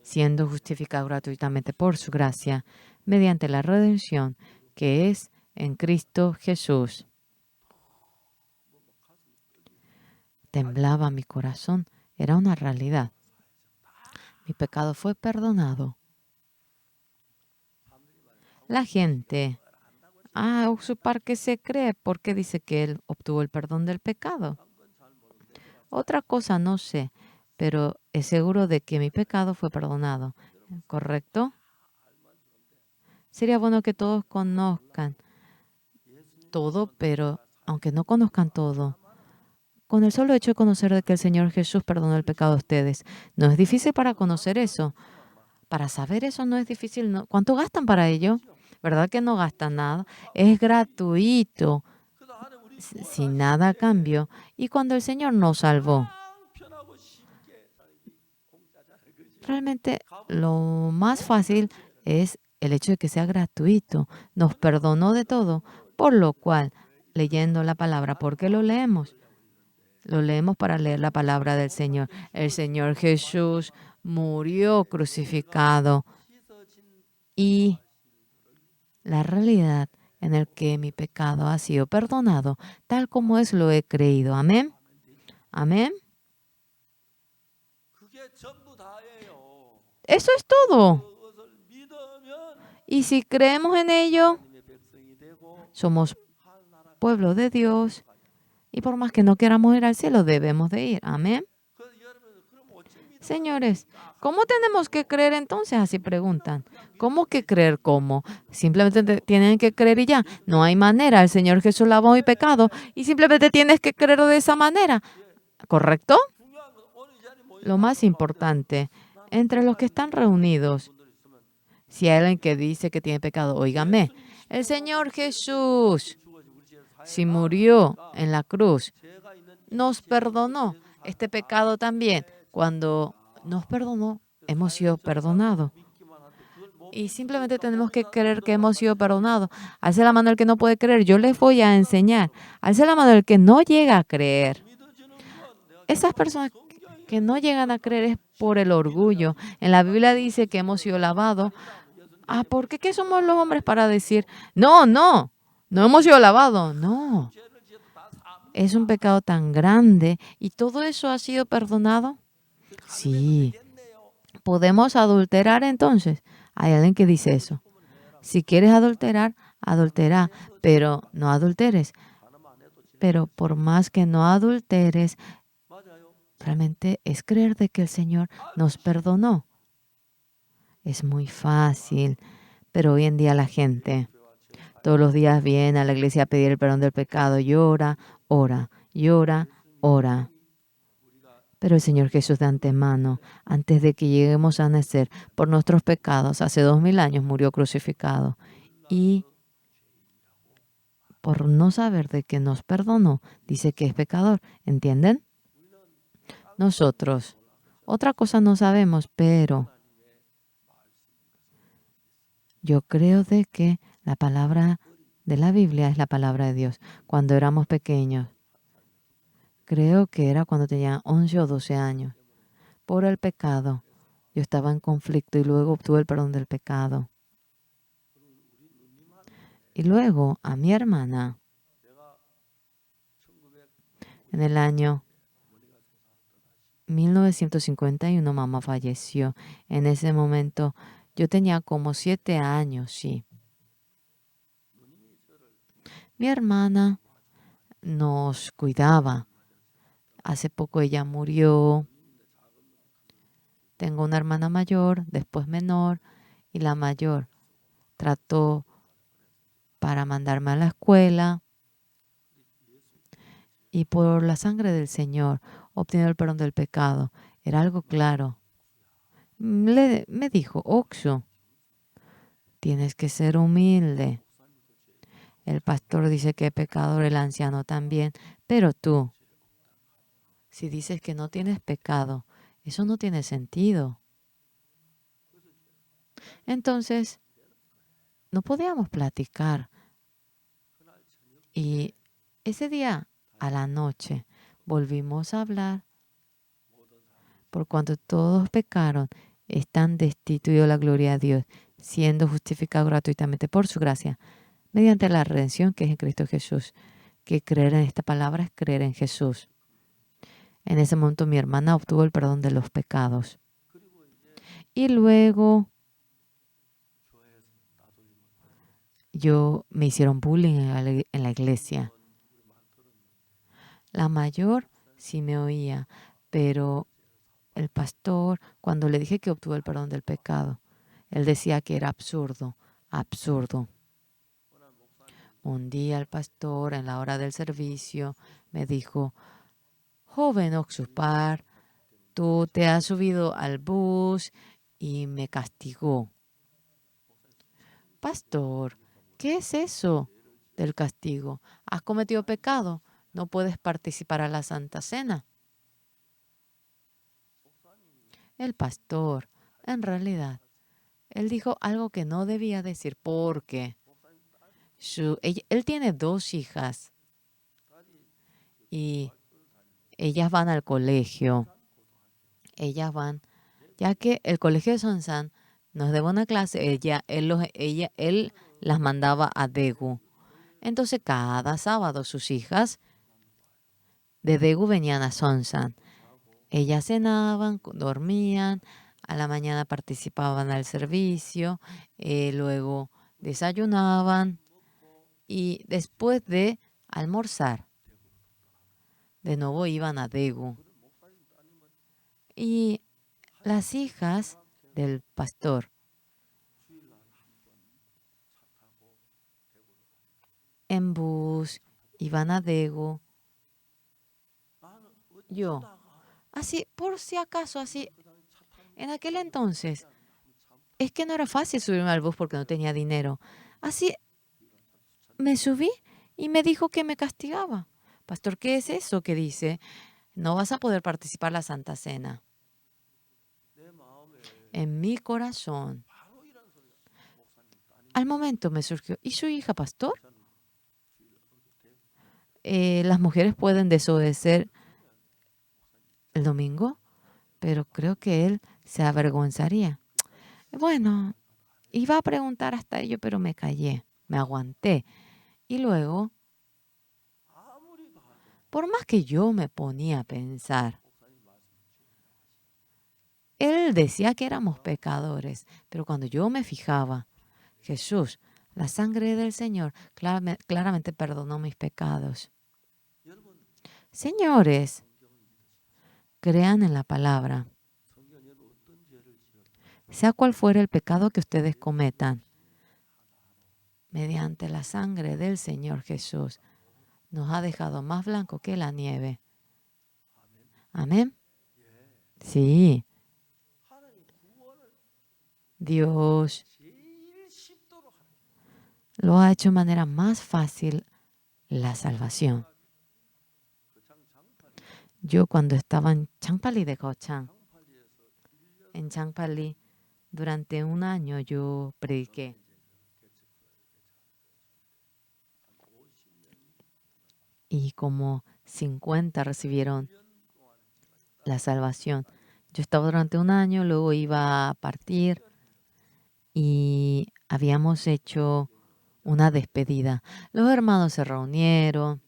siendo justificados gratuitamente por su gracia, mediante la redención que es en Cristo Jesús. Temblaba mi corazón, era una realidad. Mi pecado fue perdonado. La gente, Oxupar que se cree porque dice que él obtuvo el perdón del pecado. Otra cosa no sé, pero es seguro de que mi pecado fue perdonado. ¿Correcto? Sería bueno que todos conozcan todo, pero aunque no conozcan todo, con el solo hecho de conocer de que el Señor Jesús perdonó el pecado de ustedes, no es difícil para conocer eso. Para saber eso no es difícil. ¿No? ¿Cuánto gastan para ello? ¿Verdad que no gastan nada? Es gratuito, sin nada a cambio. Y cuando el Señor nos salvó, realmente lo más fácil es el hecho de que sea gratuito. Nos perdonó de todo, por lo cual, leyendo la palabra, ¿por qué lo leemos? Lo leemos para leer la palabra del Señor. El Señor Jesús murió crucificado y la realidad en el que mi pecado ha sido perdonado, tal como es lo he creído. Amén. Amén. Eso es todo. Y si creemos en ello, somos pueblo de Dios. Y por más que no queramos ir al cielo, debemos de ir. Amén. Señores, ¿cómo tenemos que creer entonces? Así preguntan. ¿Cómo que creer cómo? Simplemente tienen que creer y ya. No hay manera. El Señor Jesús lavó mi pecado y simplemente tienes que creer de esa manera. ¿Correcto? Lo más importante, entre los que están reunidos, Si hay alguien que dice que tiene pecado, óigame, el Señor Jesús, si murió en la cruz, nos perdonó este pecado también. Cuando nos perdonó, hemos sido perdonados. Y simplemente tenemos que creer que hemos sido perdonados. Alce la mano el que no puede creer. Yo les voy a enseñar. Alce la mano el que no llega a creer. Esas personas que no llegan a creer es por el orgullo. En la Biblia dice que hemos sido lavados. Ah, ¿por qué? ¿Qué somos los hombres para decir, no, no, no hemos sido lavados? No. Es un pecado tan grande y todo eso ha sido perdonado. Sí. ¿Podemos adulterar entonces? Hay alguien que dice eso. Si quieres adulterar, adultera, pero no adulteres. Pero por más que no adulteres, realmente es creer de que el Señor nos perdonó. Es muy fácil, pero hoy en día la gente todos los días viene a la iglesia a pedir el perdón del pecado, llora, ora, llora, ora. Pero el Señor Jesús de antemano, antes de que lleguemos a nacer por nuestros pecados, hace 2000 años murió crucificado. Y por no saber de que nos perdonó, dice que es pecador. ¿Entienden? Nosotros, otra cosa no sabemos, pero yo creo de que la palabra de la Biblia es la palabra de Dios. Cuando éramos pequeños, creo que era cuando tenía 11 o 12 años, por el pecado, yo estaba en conflicto y luego obtuve el perdón del pecado. Y luego a mi hermana, en el año 1951, mamá falleció. En ese momento yo tenía como 7 años, sí. Mi hermana nos cuidaba. Hace poco ella murió. Tengo una hermana mayor, después menor, y la mayor trató para mandarme a la escuela. Y por la sangre del Señor obtener el perdón del pecado. Era algo claro. Me dijo, Oxo, tienes que ser humilde. El pastor dice que es pecador, el anciano también. Pero tú, si dices que no tienes pecado, eso no tiene sentido. Entonces, no podíamos platicar. Y ese día, a la noche, volvimos a hablar. Por cuanto todos pecaron, están destituidos de la gloria de Dios, siendo justificados gratuitamente por su gracia, mediante la redención que es en Cristo Jesús. Que creer en esta palabra es creer en Jesús. En ese momento mi hermana obtuvo el perdón de los pecados. Y luego me hicieron bullying en la iglesia. La mayor sí me oía, pero el pastor, cuando le dije que obtuvo el perdón del pecado, él decía que era absurdo, absurdo. Un día el pastor, en la hora del servicio, me dijo, joven Oxupar, tú te has subido al bus y me castigó. Pastor, ¿qué es eso del castigo? ¿Has cometido pecado? No puedes participar a la Santa Cena. El pastor, en realidad, él dijo algo que no debía decir porque él tiene 2 hijas y ellas van al colegio. Ellas van, ya que el colegio de Sonsan nos daba una clase, él las mandaba a Daegu. Entonces cada sábado sus hijas de Daegu venían a Sonsan. Ellas cenaban, dormían, a la mañana participaban al servicio, luego desayunaban y después de almorzar, de nuevo iban a Daegu. Y las hijas del pastor en bus iban a Daegu. Yo, así, por si acaso, así, en aquel entonces, es que no era fácil subirme al bus porque no tenía dinero. Así me subí y me dijo que me castigaba. Pastor, ¿qué es eso que dice? No vas a poder participar en la Santa Cena. En mi corazón, al momento me surgió, ¿y su hija, pastor? Las mujeres pueden desobedecer el domingo, pero creo que él se avergonzaría. Bueno, iba a preguntar hasta ello, pero me callé, me aguanté. Y luego, por más que yo me ponía a pensar, él decía que éramos pecadores, pero cuando yo me fijaba, Jesús, la sangre del Señor claramente perdonó mis pecados. Señores, crean en la palabra. Sea cual fuera el pecado que ustedes cometan, mediante la sangre del Señor Jesús, nos ha dejado más blanco que la nieve. Amén. Sí, Dios lo ha hecho de manera más fácil la salvación. Yo cuando estaba en Changpali de Gochang, en Changpali, durante un año yo prediqué. Y como 50 recibieron la salvación. Yo estaba durante un año, luego iba a partir y habíamos hecho una despedida. Los hermanos se reunieron.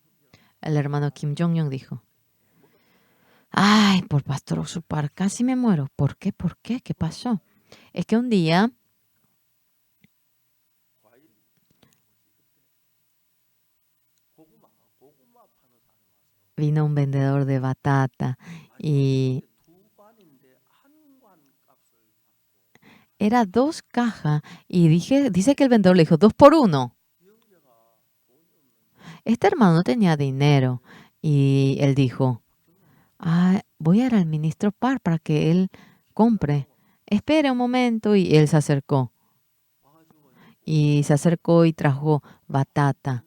El hermano Kim Jong-un dijo, ay, por Pastor Osupar, casi me muero. ¿Por qué? ¿Por qué? ¿Qué pasó? Es que un día vino un vendedor de batata y era 2 cajas y dice que el vendedor le dijo 2 por 1. Este hermano no tenía dinero y él dijo, voy a ir al ministro Park para que él compre. Espera un momento y él se acercó. Y se acercó y trajo batata.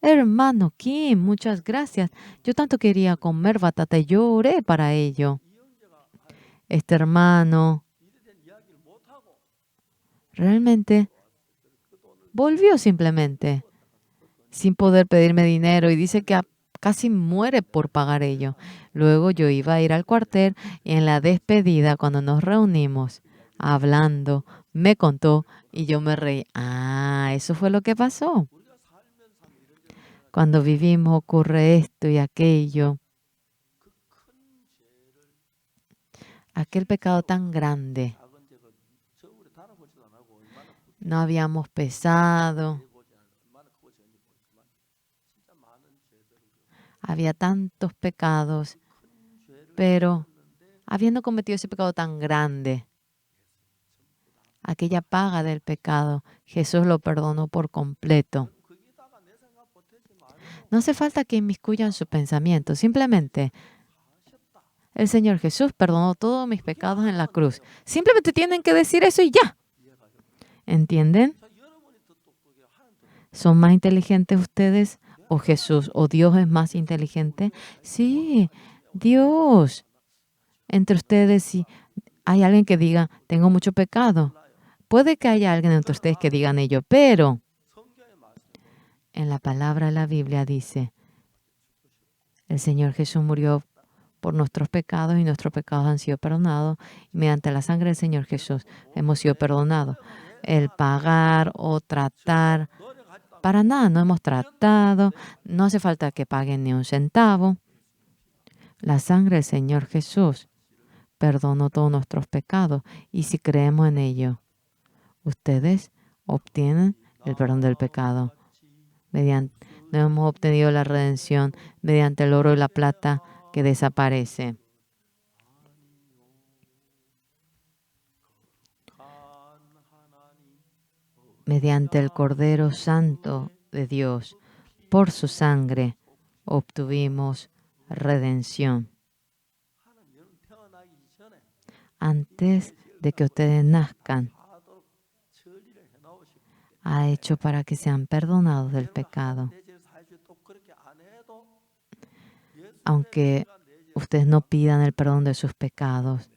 Hermano Kim, muchas gracias. Yo tanto quería comer batata y yo oré para ello. Este hermano realmente volvió simplemente, sin poder pedirme dinero y dice que casi muere por pagar ello. Luego yo iba a ir al cuartel y en la despedida, cuando nos reunimos, hablando, me contó y yo me reí. Eso fue lo que pasó. Cuando vivimos ocurre esto y aquello. Aquel pecado tan grande. No habíamos pesado. Había tantos pecados, pero habiendo cometido ese pecado tan grande, aquella paga del pecado, Jesús lo perdonó por completo. No hace falta que inmiscuyan su pensamiento, simplemente el Señor Jesús perdonó todos mis pecados en la cruz. Simplemente tienen que decir eso y ya. ¿Entienden? ¿Son más inteligentes ustedes o Jesús o Dios es más inteligente? Sí, Dios. Entre ustedes, si hay alguien que diga, tengo mucho pecado, puede que haya alguien entre ustedes que digan ello, pero en la palabra de la Biblia dice, el Señor Jesús murió por nuestros pecados y nuestros pecados han sido perdonados. Y mediante la sangre del Señor Jesús hemos sido perdonados. El pagar o tratar, para nada, no hemos tratado, no hace falta que paguen ni un centavo. La sangre del Señor Jesús perdonó todos nuestros pecados y si creemos en ello, ustedes obtienen el perdón del pecado. No hemos obtenido la redención mediante el oro y la plata que desaparece. Mediante el Cordero Santo de Dios, por su sangre, obtuvimos redención. Antes de que ustedes nazcan, ha hecho para que sean perdonados del pecado. Aunque ustedes no pidan el perdón de sus pecados,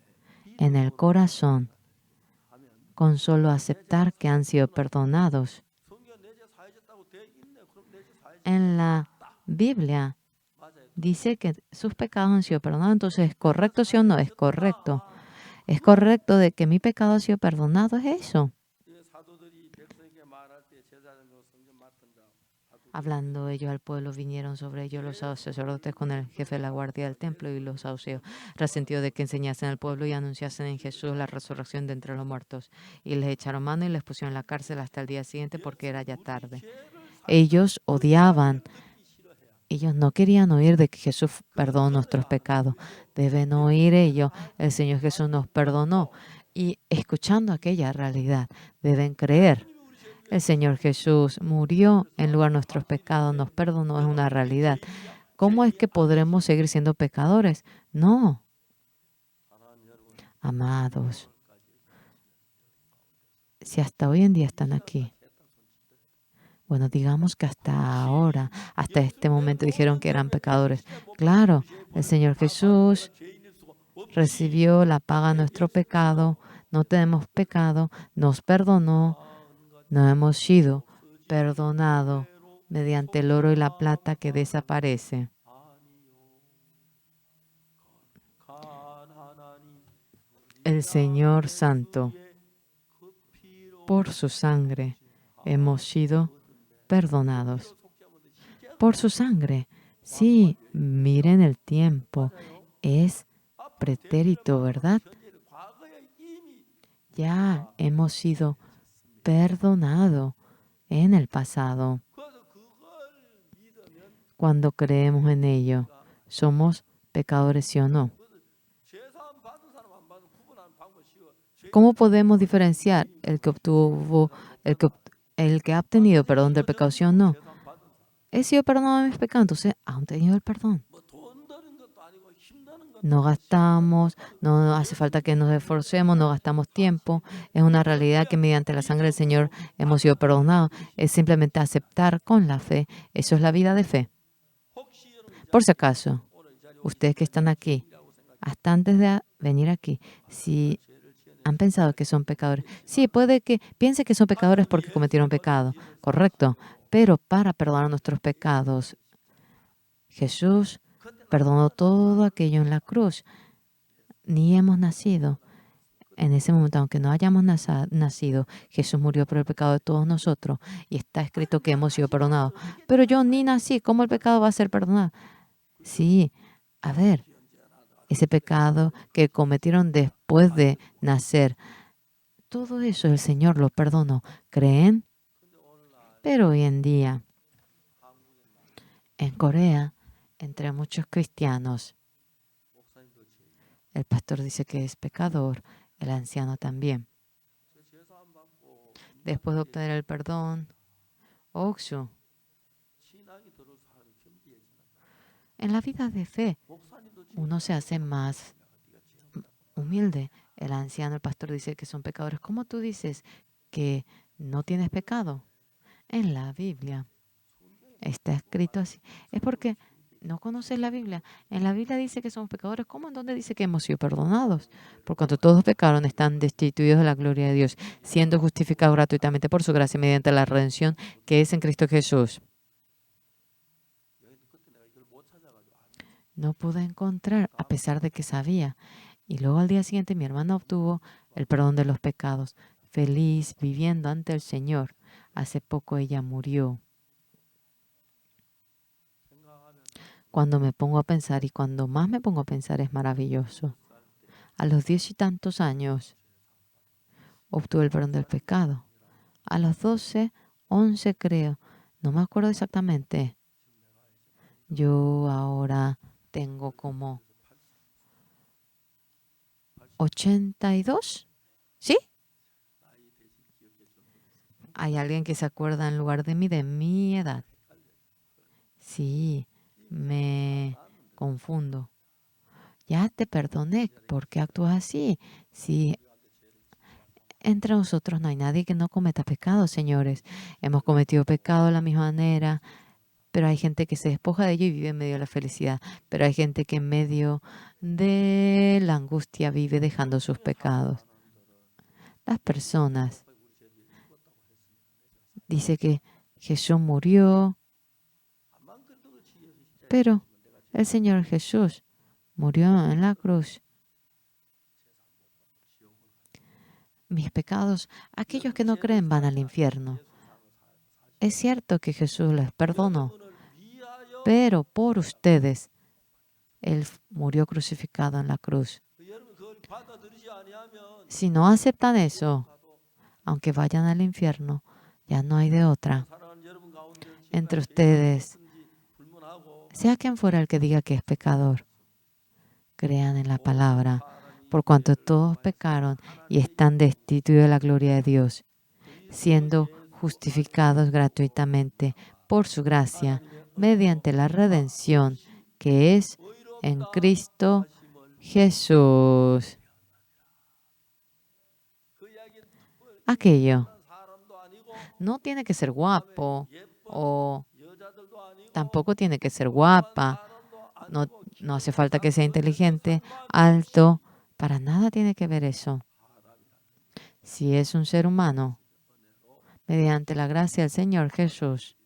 en el corazón, con solo aceptar que han sido perdonados. En la Biblia dice que sus pecados han sido perdonados. Entonces, ¿es correcto sí o no? Es correcto. Es correcto de que mi pecado ha sido perdonado. Es eso. Hablando ellos al pueblo, vinieron sobre ellos los sacerdotes con el jefe de la guardia del templo y los saduceos, resentidos de que enseñasen al pueblo y anunciasen en Jesús la resurrección de entre los muertos. Y les echaron mano y les pusieron en la cárcel hasta el día siguiente porque era ya tarde. Ellos odiaban. Ellos no querían oír de que Jesús perdonó nuestros pecados. Deben oír ellos, el Señor Jesús nos perdonó. Y escuchando aquella realidad, deben creer. El Señor Jesús murió en lugar de nuestros pecados, nos perdonó, es una realidad. ¿Cómo es que podremos seguir siendo pecadores? No, amados. Si hasta hoy en día están aquí, bueno, digamos que hasta ahora, hasta este momento dijeron que eran pecadores. Claro, el Señor Jesús recibió la paga de nuestro pecado, no tenemos pecado, nos perdonó, no hemos sido perdonados mediante el oro y la plata que desaparece. El Señor Santo, por su sangre hemos sido perdonados. Por su sangre. Sí, miren el tiempo. Es pretérito, ¿verdad? Ya hemos sido perdonados en el pasado. Cuando creemos en ello, ¿somos pecadores sí o no? ¿Cómo podemos diferenciar el que obtuvo, el que ha obtenido perdón del pecado sí o no? He sido perdonado de mis pecados, entonces aún tenido el perdón. No gastamos, no hace falta que nos esforcemos, no gastamos tiempo. Es una realidad que mediante la sangre del Señor hemos sido perdonados. Es simplemente aceptar con la fe. Eso es la vida de fe. Por si acaso, ustedes que están aquí, hasta antes de venir aquí, si han pensado que son pecadores, sí, puede que piense que son pecadores porque cometieron pecado, correcto, pero para perdonar nuestros pecados, Jesús perdonó todo aquello en la cruz. Ni hemos nacido. En ese momento, aunque no hayamos nacido, Jesús murió por el pecado de todos nosotros y está escrito que hemos sido perdonados. Pero yo ni nací, ¿cómo el pecado va a ser perdonado? Sí, a ver, ese pecado que cometieron después de nacer, todo eso el Señor lo perdonó. ¿Creen? Pero hoy en día, en Corea, entre muchos cristianos, el pastor dice que es pecador, el anciano también. Después de obtener el perdón, Oksu, en la vida de fe, uno se hace más humilde. El anciano, el pastor dice que son pecadores. ¿Cómo tú dices que no tienes pecado? En la Biblia está escrito así. Es porque no conoces la Biblia. En la Biblia dice que somos pecadores. ¿Cómo? ¿En dónde dice que hemos sido perdonados? Por cuanto todos pecaron, están destituidos de la gloria de Dios, siendo justificados gratuitamente por su gracia mediante la redención que es en Cristo Jesús. No pude encontrar, a pesar de que sabía. Y luego al día siguiente mi hermana obtuvo el perdón de los pecados, feliz, viviendo ante el Señor. Hace poco ella murió. Cuando me pongo a pensar, y cuando más me pongo a pensar, es maravilloso. A los 10 y tantos años obtuve el perdón del pecado. A los 12, 11 creo, no me acuerdo exactamente. Yo ahora tengo como 82, ¿sí? Hay alguien que se acuerda en lugar de mi edad. Sí, me confundo. Ya te perdoné, ¿por qué actúas así? Sí, entre nosotros no hay nadie que no cometa pecado, señores. Hemos cometido pecado de la misma manera, pero hay gente que se despoja de ello y vive en medio de la felicidad. Pero hay gente que en medio de la angustia vive dejando sus pecados. Las personas dicen que Jesús murió, pero el Señor Jesús murió en la cruz. Mis pecados, aquellos que no creen van al infierno. Es cierto que Jesús les perdonó, pero por ustedes Él murió crucificado en la cruz. Si no aceptan eso, aunque vayan al infierno, ya no hay de otra. Entre ustedes, sea quien fuera el que diga que es pecador, crean en la palabra, por cuanto todos pecaron y están destituidos de la gloria de Dios, siendo justificados gratuitamente por su gracia, mediante la redención que es en Cristo Jesús. Aquello no tiene que ser guapo o tampoco tiene que ser guapa. No, no hace falta que sea inteligente, alto. Para nada tiene que ver eso. Si es un ser humano, mediante la gracia del Señor Jesús,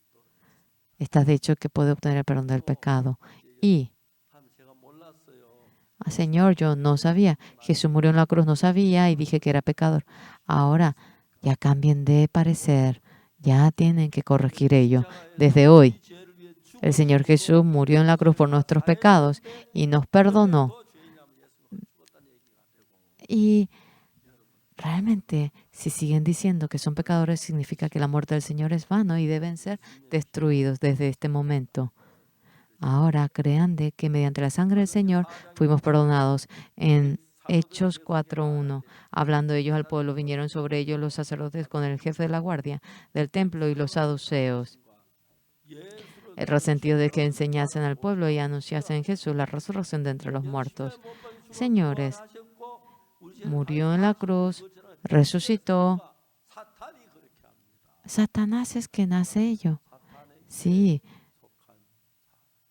está dicho que puede obtener el perdón del pecado. Y, Señor, yo no sabía. Jesús murió en la cruz, no sabía y dije que era pecador. Ahora, ya cambien de parecer. Ya tienen que corregir ello. Desde hoy, el Señor Jesús murió en la cruz por nuestros pecados y nos perdonó. Y realmente, si siguen diciendo que son pecadores, significa que la muerte del Señor es vano y deben ser destruidos desde este momento. Ahora crean de que mediante la sangre del Señor fuimos perdonados. En Hechos 4:1, hablando ellos al pueblo, vinieron sobre ellos los sacerdotes con el jefe de la guardia del templo y los saduceos. El resentido de que enseñasen al pueblo y anunciasen en Jesús la resurrección de entre los muertos. Señores, murió en la cruz, resucitó. Satanás es quien hace ello. Sí,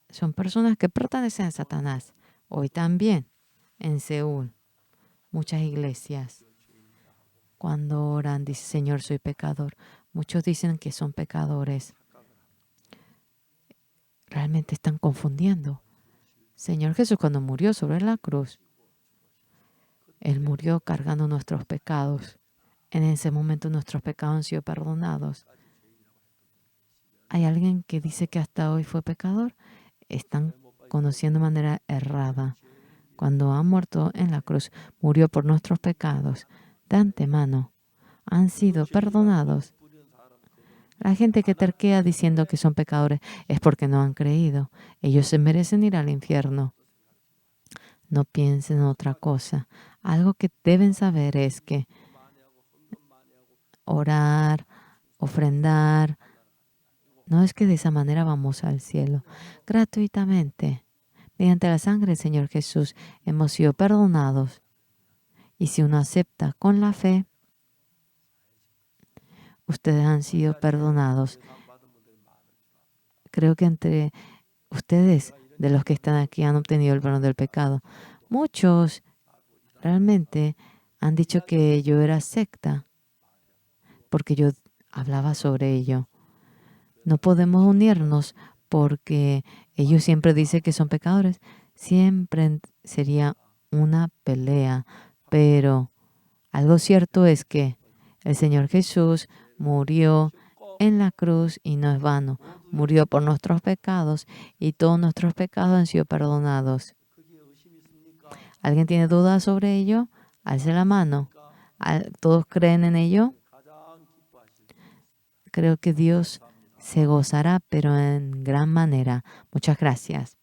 son personas que pertenecen a Satanás. Hoy también, en Seúl, muchas iglesias, cuando oran, dicen, Señor, soy pecador. Muchos dicen que son pecadores. Realmente están confundiendo. Señor Jesús, cuando murió sobre la cruz, Él murió cargando nuestros pecados. En ese momento nuestros pecados han sido perdonados. ¿Hay alguien que dice que hasta hoy fue pecador? Están conociendo de manera errada. Cuando ha muerto en la cruz, murió por nuestros pecados. De antemano, han sido perdonados. La gente que terquea diciendo que son pecadores es porque no han creído. Ellos se merecen ir al infierno. No piensen en otra cosa. Algo que deben saber es que orar, ofrendar, no es que de esa manera vamos al cielo. Gratuitamente, mediante la sangre del Señor Jesús, hemos sido perdonados. Y si uno acepta con la fe, ustedes han sido perdonados. Creo que entre ustedes, de los que están aquí, han obtenido el perdón del pecado. Muchos realmente han dicho que yo era secta, porque yo hablaba sobre ello. No podemos unirnos porque ellos siempre dicen que son pecadores. Siempre sería una pelea, pero algo cierto es que el Señor Jesús murió en la cruz y no es vano. Murió por nuestros pecados y todos nuestros pecados han sido perdonados. ¿Alguien tiene dudas sobre ello? Alce la mano. ¿Todos creen en ello? Creo que Dios se gozará, pero en gran manera. Muchas gracias.